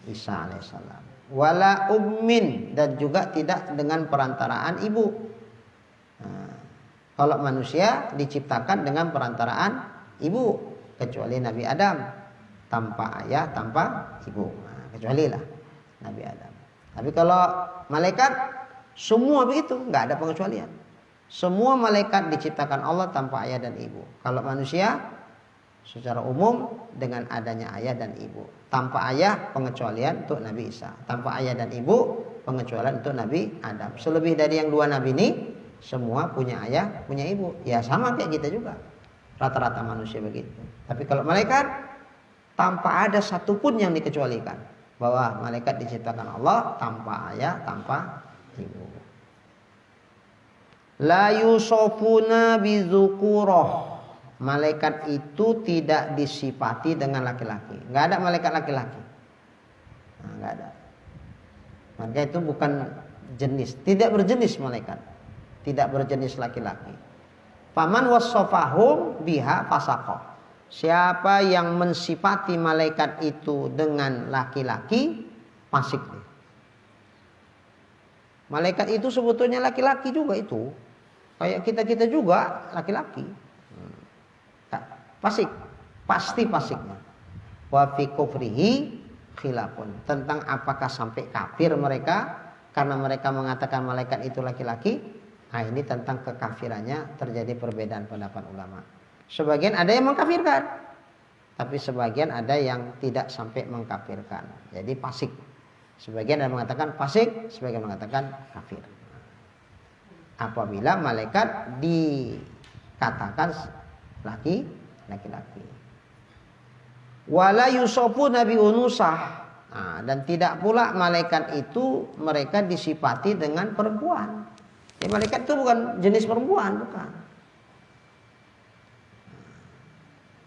Isa alaihissalam. Wala ummin, dan juga tidak dengan perantaraan ibu. Nah, kalau manusia diciptakan dengan perantaraan ibu, kecuali Nabi Adam, tanpa ayah, tanpa ibu. Nah, kecuali lah Nabi Adam. Tapi kalau malaikat semua begitu, nggak ada pengecualian. Semua malaikat diciptakan Allah tanpa ayah dan ibu. Kalau manusia secara umum dengan adanya ayah dan ibu. Tanpa ayah pengecualian untuk Nabi Isa. Tanpa ayah dan ibu pengecualian untuk Nabi Adam. Selebih dari yang 2 nabi ini semua punya ayah, punya ibu. Ya sama kayak kita juga. Rata-rata manusia begitu. Tapi kalau malaikat tanpa ada satupun yang dikecualikan. Bahwa malaikat diciptakan Allah tanpa ayah, tanpa ibu. La yusofuna bizukurah. malaikat itu tidak disifati dengan laki-laki. Nggak ada malaikat laki-laki. Nah, nggak ada. Maka itu bukan jenis, tidak berjenis malaikat, tidak berjenis laki-laki. Faman wassafahum biha fasaqah. Siapa yang mensifati malaikat itu dengan laki-laki, fasik. Malaikat itu sebetulnya laki-laki juga itu. Kayak kita-kita juga laki-laki. Fasik, pasti fasiknya. Wa fi kufrihi khilafun. Tentang apakah sampai kafir mereka karena mereka mengatakan malaikat itu laki-laki. Nah, ini tentang kekafirannya terjadi perbedaan pendapat ulama. Sebagian ada yang mengkafirkan, tapi sebagian ada yang tidak sampai mengkafirkan. Jadi fasik. Sebagian ada mengatakan fasik, sebagian mengatakan kafir. Apabila malaikat dikatakan laki-laki. Wala yusofu nabi unusah. Nah, dan tidak pula malaikat itu mereka disifati dengan perempuan. Ya, malaikat itu bukan jenis perempuan, bukan.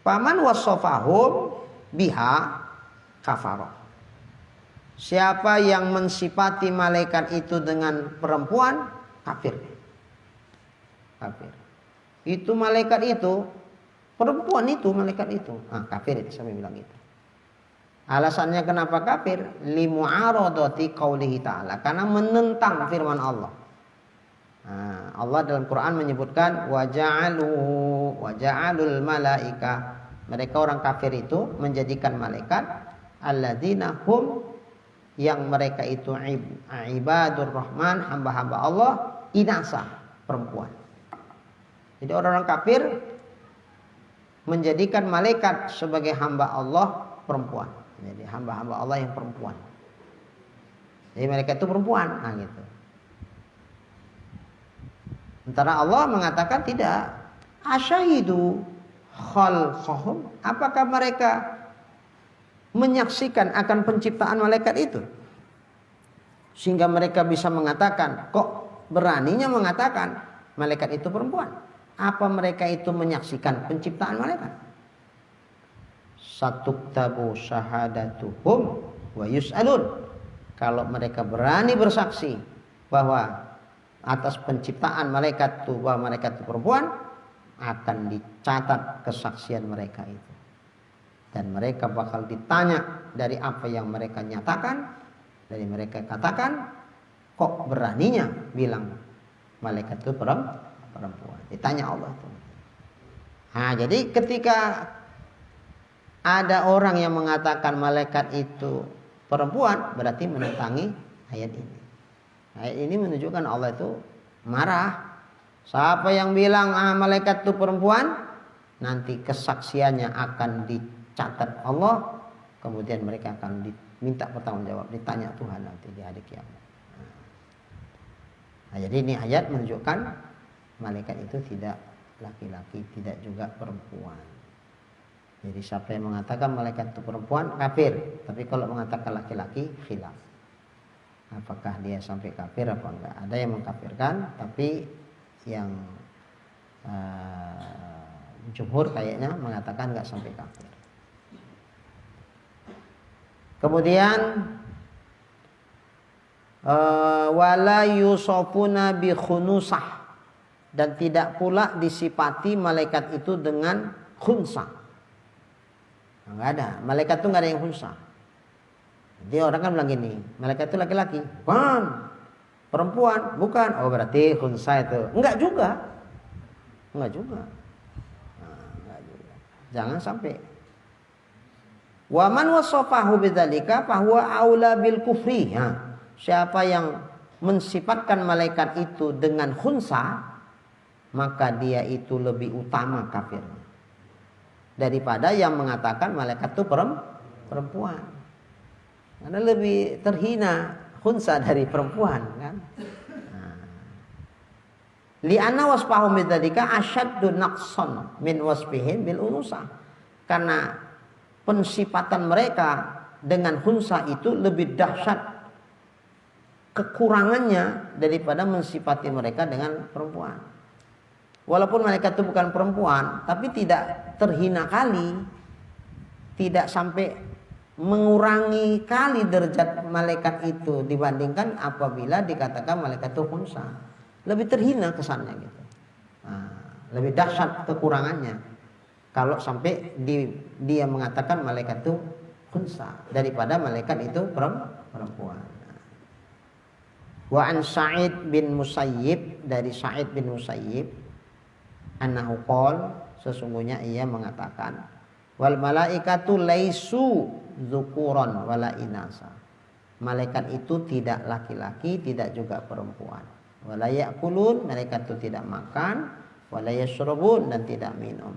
Paman wasofahum biha kafaroh. Siapa yang mensifati malaikat itu dengan perempuan, kafir. Kafir. Itu malaikat itu, perempuan itu malaikat itu. Ah, kafir itu saya bilang itu. Alasannya kenapa kafir? Limu'aradati qaulihi ta'ala. Karena menentang firman Allah. Nah, Allah dalam Quran menyebutkan waja'alul malaika. Mereka orang kafir itu menjadikan malaikat alladzina hum, yang mereka itu ibadur rahman, hamba-hamba Allah, inasa, perempuan. Jadi orang-orang kafir menjadikan malaikat sebagai hamba Allah perempuan. Jadi hamba-hamba Allah yang perempuan. Jadi malaikat itu perempuan, nah gitu. Sementara Allah mengatakan tidak. Asyahidu khalqahum. Apakah mereka menyaksikan akan penciptaan malaikat itu? Sehingga mereka bisa mengatakan, kok beraninya mengatakan malaikat itu perempuan? Apa mereka itu menyaksikan penciptaan malaikat? Satuktabu syahadatuhum wa yus'alun. Kalau mereka berani bersaksi bahwa atas penciptaan malaikat itu, bahwa malaikat itu perempuan, akan dicatat kesaksian mereka itu. Dan mereka bakal ditanya dari apa yang mereka nyatakan, dari mereka katakan, kok beraninya bilang malaikat itu perempuan. Ditanya Allah itu. Nah, jadi ketika ada orang yang mengatakan malaikat itu perempuan, berarti menentangi ayat ini. Ayat ini menunjukkan Allah itu marah. Siapa yang bilang malaikat itu perempuan, nanti kesaksiannya akan dicatat Allah, kemudian mereka akan diminta pertanggungjawab, ditanya Tuhan nanti di hari kiamat. Nah, jadi ini ayat menunjukkan malaikat itu tidak laki-laki, tidak juga perempuan. Jadi siapa yang mengatakan malaikat itu perempuan, kafir. Tapi kalau mengatakan laki-laki, khilaf. Apakah dia sampai kafir apa enggak? Ada yang mengkafirkan, tapi yang jumhur kayaknya mengatakan enggak sampai kafir. Kemudian wala yusafuna bi khunusah, dan tidak pula disifati malaikat itu dengan khunsa. Enggak ada, malaikat itu enggak ada yang khunsa. Jadi orang kan bilang gini, malaikat itu laki-laki, bukan, perempuan, bukan. Oh berarti khunsa itu. Enggak juga. Enggak juga. Nah, enggak juga. Jangan sampai. Wa man wasafahu bidzalika fa huwa aula bil kufri. Ya. Siapa yang mensifatkan malaikat itu dengan khunsa, maka dia itu lebih utama kafir daripada yang mengatakan malaikat itu perempuan. Karena lebih terhina khunsa dari perempuan kan. Li'anna wasfahum bidzalika asyaddu naqsan min wasfihim bil unusa. Karena pensifatan mereka dengan khunsa itu lebih dahsyat kekurangannya daripada mensifati mereka dengan perempuan. Walaupun malaikat itu bukan perempuan, tapi tidak terhina kali, tidak sampai mengurangi kali derajat malaikat itu dibandingkan apabila dikatakan malaikat itu unsa. Lebih terhina kesannya gitu. Lebih dahsyat kekurangannya kalau sampai dia mengatakan malaikat itu unsa daripada malaikat itu perempuan. Wa an Sa'id bin Musayyib, dari Sa'id bin Musayyib, annahu qol, sesungguhnya ia mengatakan, wal malaikatu laisu dzukuran wala inasa. Malaikat itu tidak laki-laki, tidak juga perempuan. Wala ya'kulun, malaikat itu tidak makan, wala yashrabun, dan tidak minum.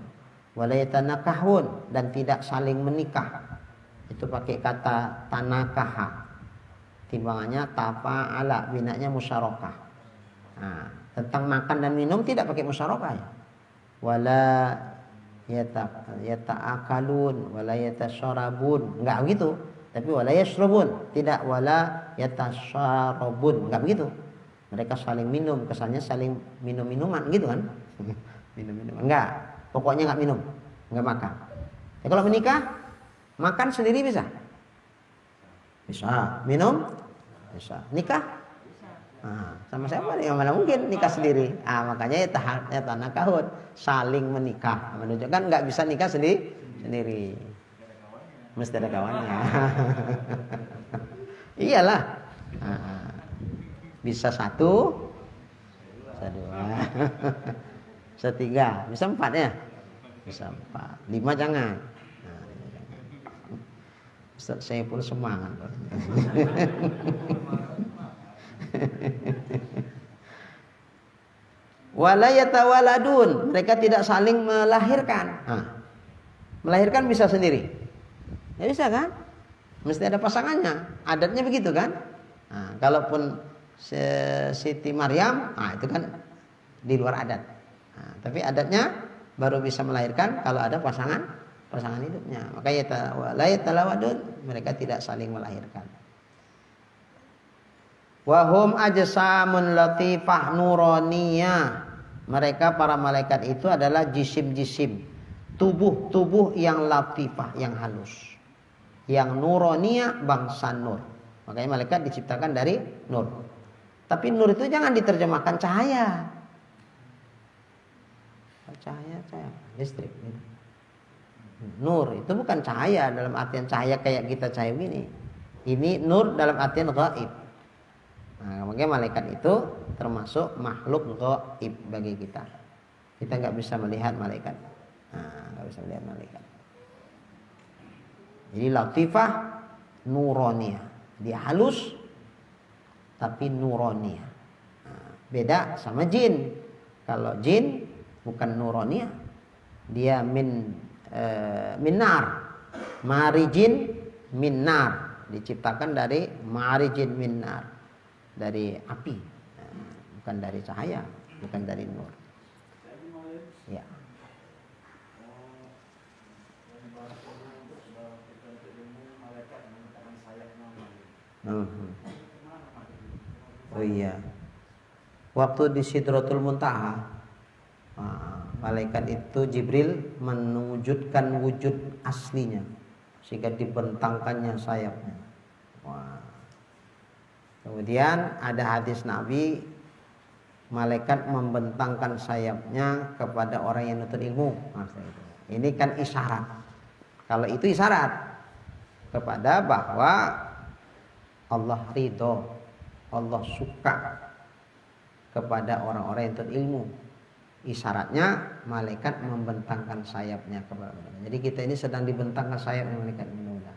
Wala yatanakahun, dan tidak saling menikah. Itu pakai kata tanakaha. Timbangannya tafa'ala, binanya musyarakah. Nah, tentang makan dan minum tidak pakai musyarakah ya. Wala yata'akalun wala yatasyarabun, enggak begitu. Tapi wala yashrabun, tidak wala yatasyarabun, enggak begitu. Mereka saling minum, kesannya saling minum-minuman gitu kan. Minum-minuman, enggak. Pokoknya enggak minum, enggak makan. Ya, kalau menikah, makan sendiri bisa? Bisa. Minum? Bisa. Nikah? Sama siapa nih? Mana mungkin nikah sendiri. Makanya ya tanah kahut, saling menikah, menunjukkan nggak bisa nikah sendiri. Mesti ada kawannya. Iyalah. Bisa satu, bisa dua, bisa tiga, bisa empat ya. Bisa empat, lima jangan. Ustaz saya pun semangat. Wala yatawaladun, mereka tidak saling melahirkan. Melahirkan bisa sendiri? Ya bisa kan? Mesti ada pasangannya. Adatnya begitu kan? Kalaupun Siti Maryam, itu kan di luar adat. Tapi adatnya baru bisa melahirkan kalau ada pasangan hidupnya. Maka wala yatalawadun, mereka tidak saling melahirkan. Wahum ajsamun latifah nuraniyah. Mereka para malaikat itu adalah jisim-jisim, tubuh-tubuh yang latifah, yang halus, yang nuraniyah, bangsa nur. Makanya malaikat diciptakan dari nur. Tapi nur itu jangan diterjemahkan cahaya. Cahaya listrik. Nur itu bukan cahaya dalam artian cahaya kayak kita cahaya ini. Ini nur dalam artian gaib. Makanya malaikat itu termasuk makhluk gaib bagi kita. Kita nggak bisa melihat malaikat. Nggak bisa melihat malaikat. Jadi latifah nuroniyah. Dia halus tapi nuroniyah. Beda sama jin. Kalau jin bukan nuroniyah, dia minar. Marijin minar, diciptakan dari marijin minar, dari api, bukan dari cahaya, bukan dari nur. Ya. Oh iya. Waktu di Sidratul Muntaha, malaikat itu Jibril menwujudkan wujud aslinya sehingga dibentangkannya sayapnya. Wah. Kemudian ada hadis Nabi, malaikat membentangkan sayapnya kepada orang yang nuntut ilmu. Ini kan isyarat. Kalau itu isyarat kepada bahwa Allah ridho, Allah suka kepada orang-orang yang nuntut ilmu. Isyaratnya malaikat membentangkan sayapnya kepada mereka. Jadi kita ini sedang dibentangkan sayapnya malaikat, mudah-mudahan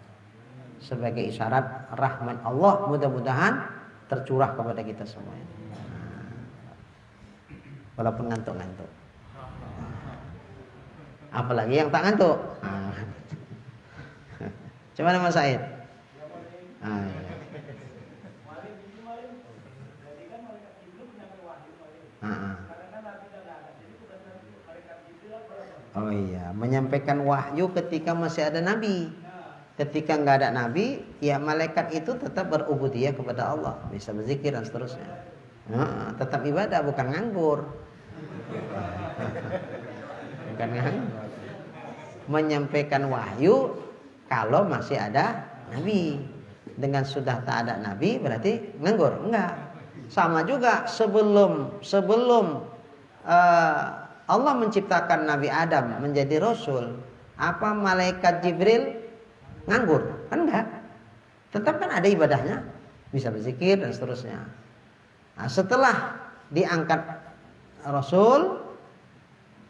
sebagai isyarat rahmat Allah, mudah-mudahan tercurah kepada kita semuanya. Walaupun ngantuk-ngantuk. Apalagi yang tak ngantuk. Coba nama Said. Oh iya, menyampaikan wahyu ketika masih ada nabi. Ketika nggak ada nabi, ya malaikat itu tetap berubudiyah kepada Allah, bisa berzikir dan seterusnya. Tetap ibadah, bukan nganggur. Bukan nganggur. Menyampaikan wahyu kalau masih ada nabi. Dengan sudah tak ada nabi berarti nganggur? Enggak. Sama juga sebelum Allah menciptakan Nabi Adam menjadi rasul, apa malaikat Jibril nganggur? Kan enggak. Tetap kan ada ibadahnya, bisa berzikir dan seterusnya. Nah, setelah diangkat rasul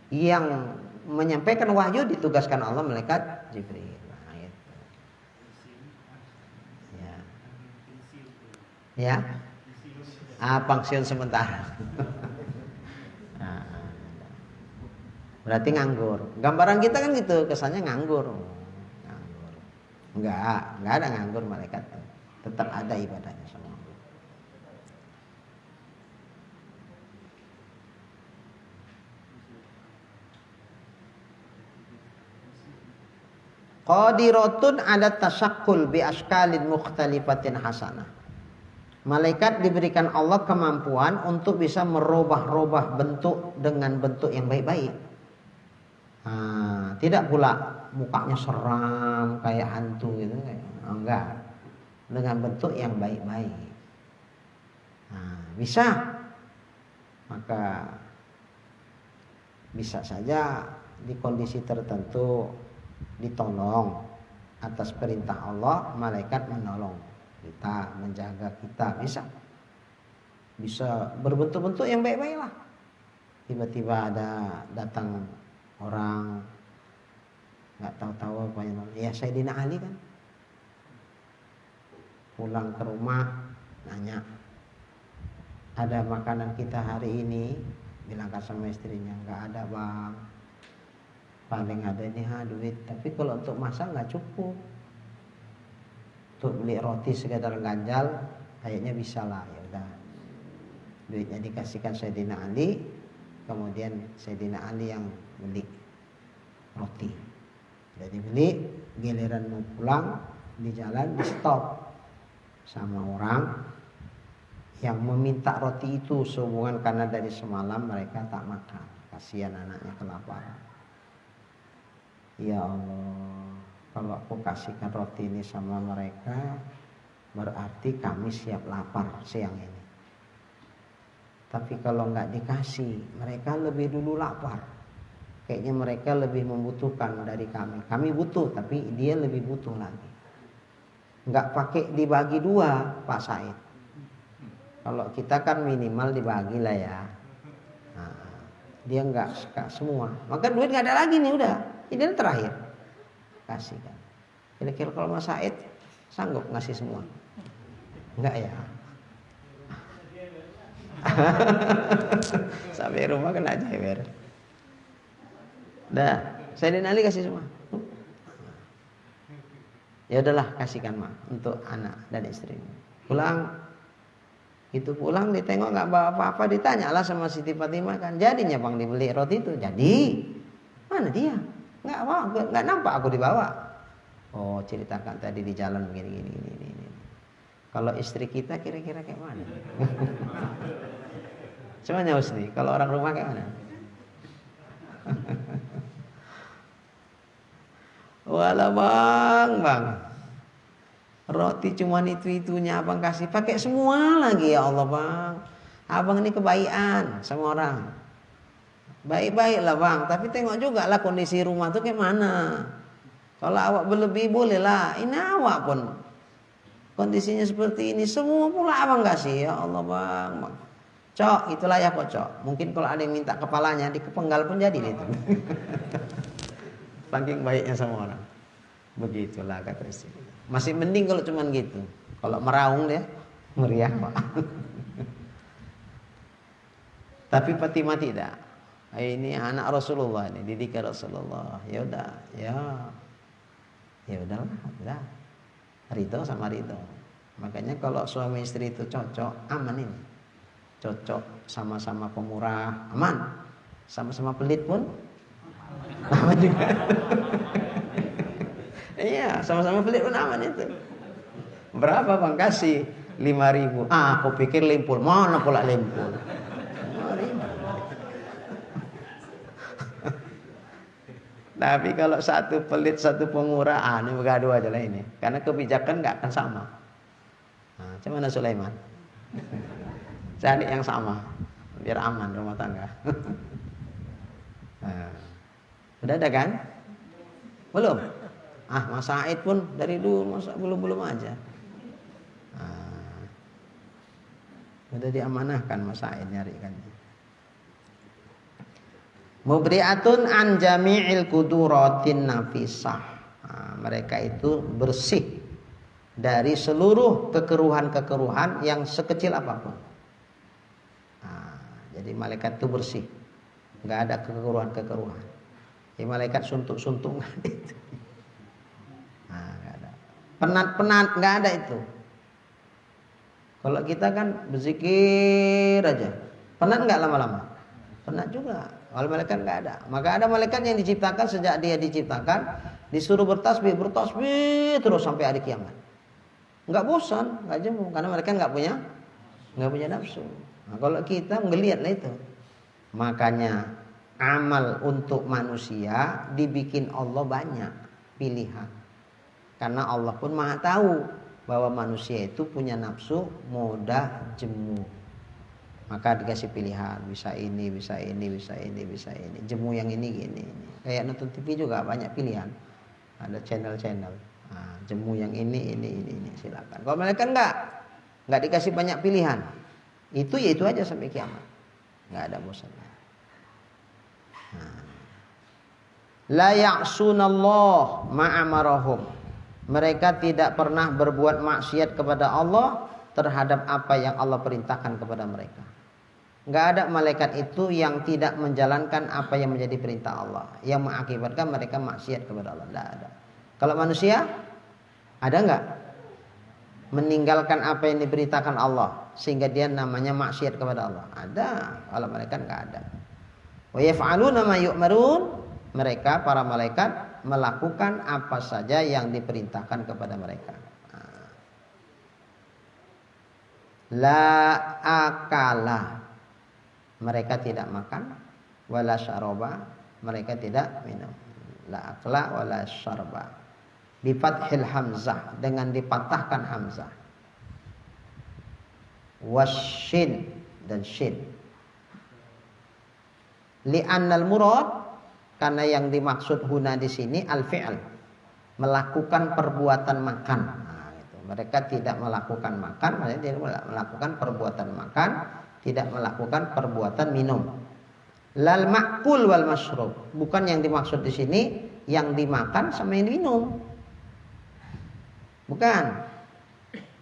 yang menyampaikan wahyu ditugaskan Allah malaikat Jibril. Nah, itu. Ya. Pensiun sementara. Nah, berarti nganggur. Gambaran kita kan gitu, kesannya nganggur. Nganggur. Enggak ada nganggur malaikat. Tetap ada ibadahnya semua. Qadiratun ala tasakkul bi askalin mukhtalifatin hasanah. Malaikat diberikan Allah kemampuan untuk bisa merubah-rubah bentuk dengan bentuk yang baik-baik. Tidak pula mukanya seram kayak hantu gitu, enggak. Dengan bentuk yang baik-baik. Bisa. Maka bisa saja di kondisi tertentu ditolong atas perintah Allah, malaikat menolong kita, menjaga kita, bisa berbentuk-bentuk yang baik-baik lah. Tiba-tiba ada datang orang nggak tahu-tahu apa yang ya Sayyidina Ali kan pulang ke rumah nanya, ada makanan kita hari ini? Bilang sama istrinya, nggak ada bang, paling ada ini duit, tapi kalau untuk masak nggak cukup. Untuk beli roti sekedar ganjal kayaknya bisa lah. Ya udah, duitnya dikasihkan Sayyidina Ali, kemudian Sayyidina Ali yang beli roti. Jadi beli, giliran mau pulang di jalan di stop sama orang yang meminta roti itu sehubungan karena dari semalam mereka tak makan, kasihan anaknya kelaparan. Ya Allah, kalau aku kasihkan roti ini sama mereka, berarti kami siap lapar siang ini. Tapi kalau nggak dikasih, mereka lebih dulu lapar. Kayaknya mereka lebih membutuhkan dari kami. Kami butuh, tapi dia lebih butuh lagi. Nggak pakai dibagi dua, Pak Said. Kalau kita kan minimal dibagi lah ya. Dia nggak suka semua. Maka duit nggak ada lagi nih udah. Ini terakhir. Kasihkan. Kira-kira kalau Mas Said sanggup ngasih semua? Enggak ya? Sampai rumah kena jewer. Dah, Sayyidina Ali kasih semua. Ya udahlah, kasihkan mah untuk anak dan istrinya. Pulang, itu pulang ditengok nggak bawa apa-apa, ditanyalah sama Siti Fatimah kan, jadinya bang dibeli roti itu? Jadi, mana dia? Nggak nampak aku dibawa. Oh, ceritakan tadi di jalan begini. Kalau istri kita kira-kira kayak mana? Semuanya Husni. Kalau orang rumah kayak mana? Walah bang, roti cuman itu-itunya abang kasih, pakai semua lagi ya Allah bang. Abang ini kebaikan sama orang. Baik-baik lah bang, tapi tengok juga lah kondisi rumah tuh kayak mana. Kalau awak berlebih boleh lah, ini awak pun kondisinya seperti ini, semua pula abang kasih ya Allah bang. Cok, itulah ya kok cok. Mungkin kalau ada yang minta kepalanya dikepenggal pun jadi itu. Saking baiknya sama orang. Begitulah kata istri. Masih mending kalau cuman gitu. Kalau meraung dia meriah pak. Tapi Fatimah tidak. Ini anak Rasulullah ini, didikan Rasulullah. Ya udah, ya udahlah, udah. Ridho sama ridho. Makanya kalau suami istri itu cocok, aman ini. Cocok, sama-sama pemurah, aman. Sama-sama pelit pun aman juga. Iya, sama-sama pelit pun aman itu. Berapa bang kasih? 5.000. Aku pikir limpul. Mana pula limpul? 5.000. Tapi kalau satu pelit, satu pemurah, ini bergaduh aja lah ini. Karena kebijakan nggak akan sama. Nah, macam mana Sulaiman? Cari yang sama, biar aman rumah tangga. Nah, udah ada kan? Belum? Mas Said pun dari dulu masa belum aja. Nah, udah diamanahkan Mas Said nyarikan. Mubri'atun an jami'il kuduratin nafisah. Nah, mereka itu bersih dari seluruh kekeruhan-kekeruhan yang sekecil apapun. Nah, jadi malaikat itu bersih, nggak ada kekeruhan-kekeruhan. Jadi malaikat suntuk-suntuk nggak ada itu. Nah, nggak ada. Penat-penat nggak ada itu. Kalau kita kan berzikir aja, penat nggak lama-lama? Penat juga. Kalau malaikat nggak ada. Maka ada malaikat yang diciptakan sejak dia diciptakan disuruh bertasbih terus sampai hari kiamat. Nggak bosan, nggak jemu, karena mereka nggak punya nafsu. Nah, kalau kita ngelihatlah itu, makanya amal untuk manusia dibikin Allah banyak pilihan. Karena Allah pun maha tahu bahwa manusia itu punya nafsu mudah jemu. Maka dikasih pilihan, bisa ini, bisa ini, bisa ini, bisa ini. Jemu yang ini gini. Kayak nonton TV juga banyak pilihan. Ada channel-channel. Nah, jemu yang ini, silakan. Kalau mereka nggak dikasih banyak pilihan. Itu ya itu aja sampai kiamat. Nggak ada bosan. Nah. La ya'sunallah ma'amarahum. Mereka tidak pernah berbuat maksiat kepada Allah terhadap apa yang Allah perintahkan kepada mereka. Nggak ada malaikat itu yang tidak menjalankan apa yang menjadi perintah Allah, yang mengakibatkan mereka maksiat kepada Allah. Nggak ada. Kalau manusia ada nggak meninggalkan apa yang diberitakan Allah sehingga dia namanya maksiat kepada Allah? Ada. Kalau malaikat nggak ada. Wa yaf'aluna ma yu'marun. Mereka para malaikat melakukan apa saja yang diperintahkan kepada mereka. La akala, mereka tidak makan, wala syaraba, mereka tidak minum. La akla wala syarba. Bi fathil hamzah, dengan dipatahkan hamzah. Wasyin dan shin. Li'annal murad, karena yang dimaksud huna di sini al-fi'l, melakukan perbuatan makan. Mereka tidak melakukan makan, mereka tidak melakukan perbuatan makan, tidak melakukan perbuatan minum. Lal ma'kul wal mashrub, bukan yang dimaksud di sini yang dimakan sama yang diminum. Bukan.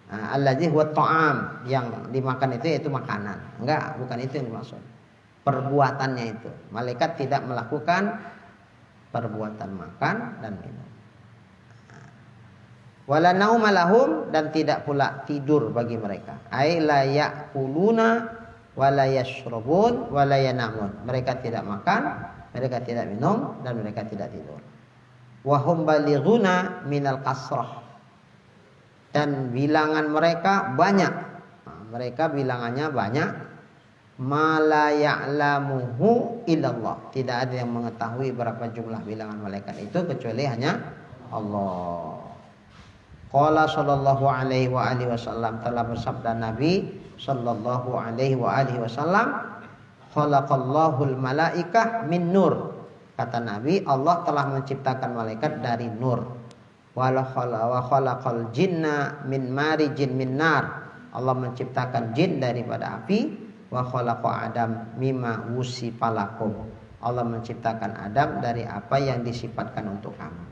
Allazi huwa ta'am, yang dimakan itu yaitu makanan. Enggak, bukan itu yang dimaksud. Perbuatannya itu. Malaikat tidak melakukan perbuatan makan dan minum. Wala nauma lahum, dan tidak pula tidur bagi mereka. Ai la ya'kuluna wala yashrabun wala yanamun. Mereka tidak makan, mereka tidak minum, dan mereka tidak tidur. Wa hum balighuna minal kasrah, dan bilangan mereka banyak. Mereka bilangannya banyak. Ma la ya'lamuhu illallah. Tidak ada yang mengetahui berapa jumlah bilangan malaikat itu kecuali hanya Allah. Qala sallallahu alaihi wa alihi wasallam, telah bersabda Nabi sallallahu alaihi wa alihi wasallam, khalaqallahul malaikah min nur. Kata Nabi, Allah telah menciptakan malaikat dari nur. Wa khalaqal jinna min marijin min nar. Allah menciptakan jin daripada api. Wa khalaqa Adam mimma wusifalakum. Allah menciptakan Adam dari apa yang disifatkan untuk kamu.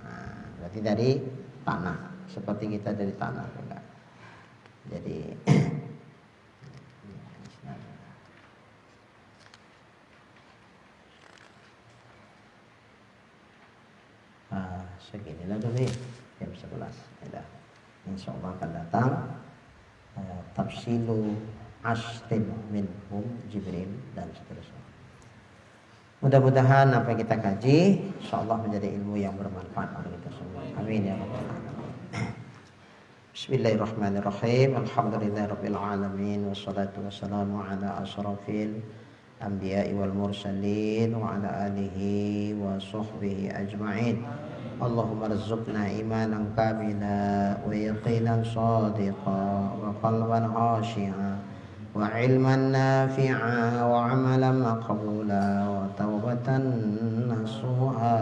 Nah, berarti dari tanah. Seperti kita dari tanah, enggak. Jadi seginilah dulu jam 11. Ya, insyaallah akan datang tafsilu astin minhum Jibril dan seterusnya. Mudah-mudahan apa yang kita kaji insyaallah menjadi ilmu yang bermanfaat bagi kita semua. Amin ya rabbal alamin. Bismillahirrahmanirrahim. Alhamdulillahirabbil alamin wassalatu wassalamu ala asyrafil الأنبياء والمرسلين وعلى آله وصحبه أجمعين. اللهم ارزقنا إيمانا كاملا ويقينا صادقا وقلبا خاشعا وعلما نافعا وعملا مقبولا وتوبة نصوحا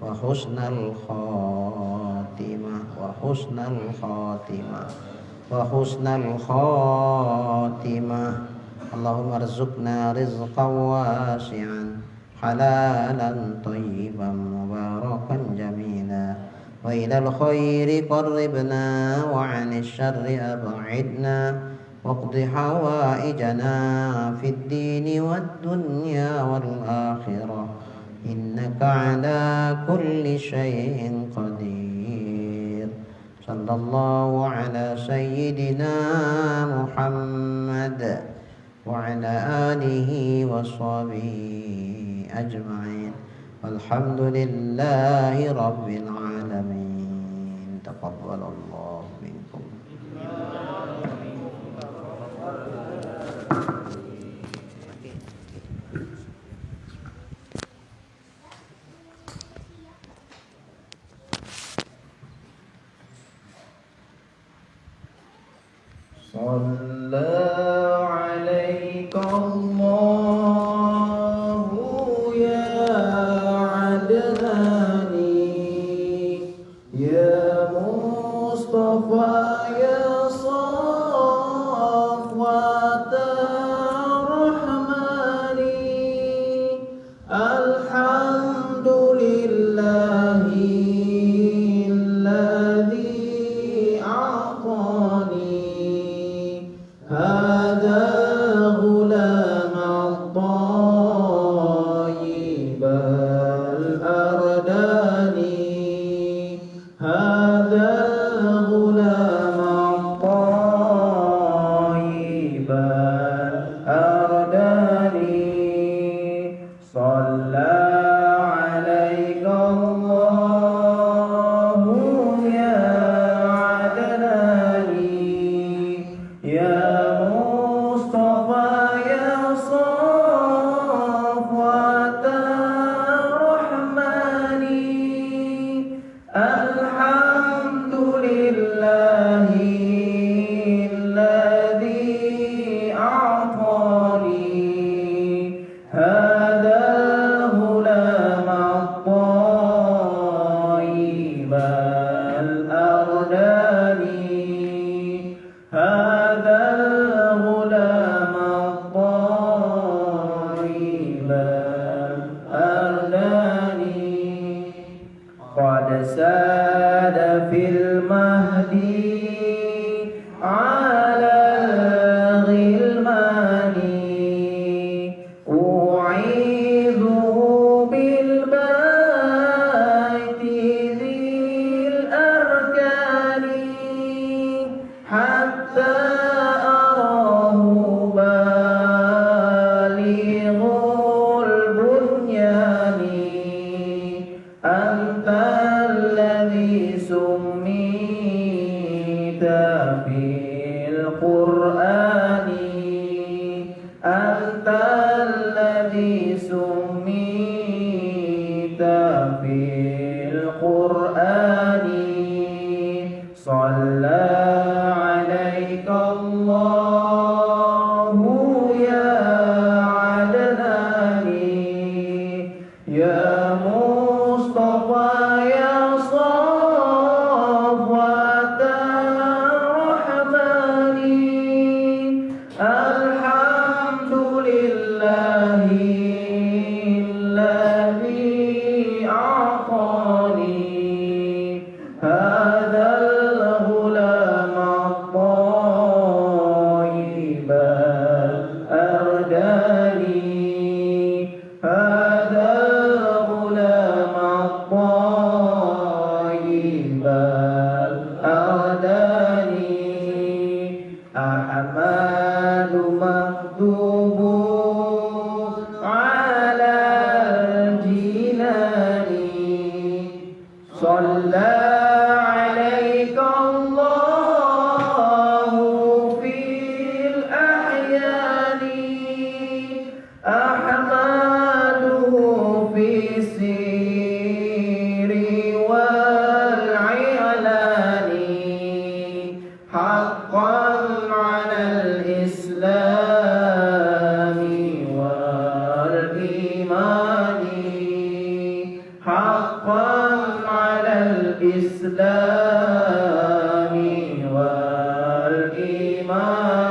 وحسن الخاتمة وحسن الخاتمة. اللهم ارزقنا رزقا واسعا حلالا طيبا مباركا جميلا وإلى الخير قربنا وعن الشر أبعدنا واقض حوائجنا في الدين والدنيا والآخرة إنك على كل شيء قدير. صلى الله على سيدنا محمد وعلى آله وصحبه أجمعين والحمد لله رب العالمين. تقبل الله منكم. صلى عليك الله يا عدناني يا مصطفى يا صفوة الرحمن الحمد لله الذي أعطاني هذا غلام الطيب الأرداني هذا غلام الطيب الأرداني صلى عليك الله يا عدناني يا مصطفى يا صفوة الرحمن الحمد لله الذي أعطاني هذا غلام الطيب الأرداني هذا الغلام الطيب الأرداني قد ساد في المهدي على الغلمان أعيذه بالبيت ذي الأركان حتى أراه بالغ البنيان أنت الذي سميت في القرآن أنت الذي سميت في القرآن صلى عليك الله يا عدناني يا مصطفى يا صفوة الرحمن الحمد لله الذي أعطاني هذا الغلام الطيب الأرداني هذا الغلام الطيب الأرداني أحمد مكتوب على الجنان صلى عليك الله في الأحيان الإيمان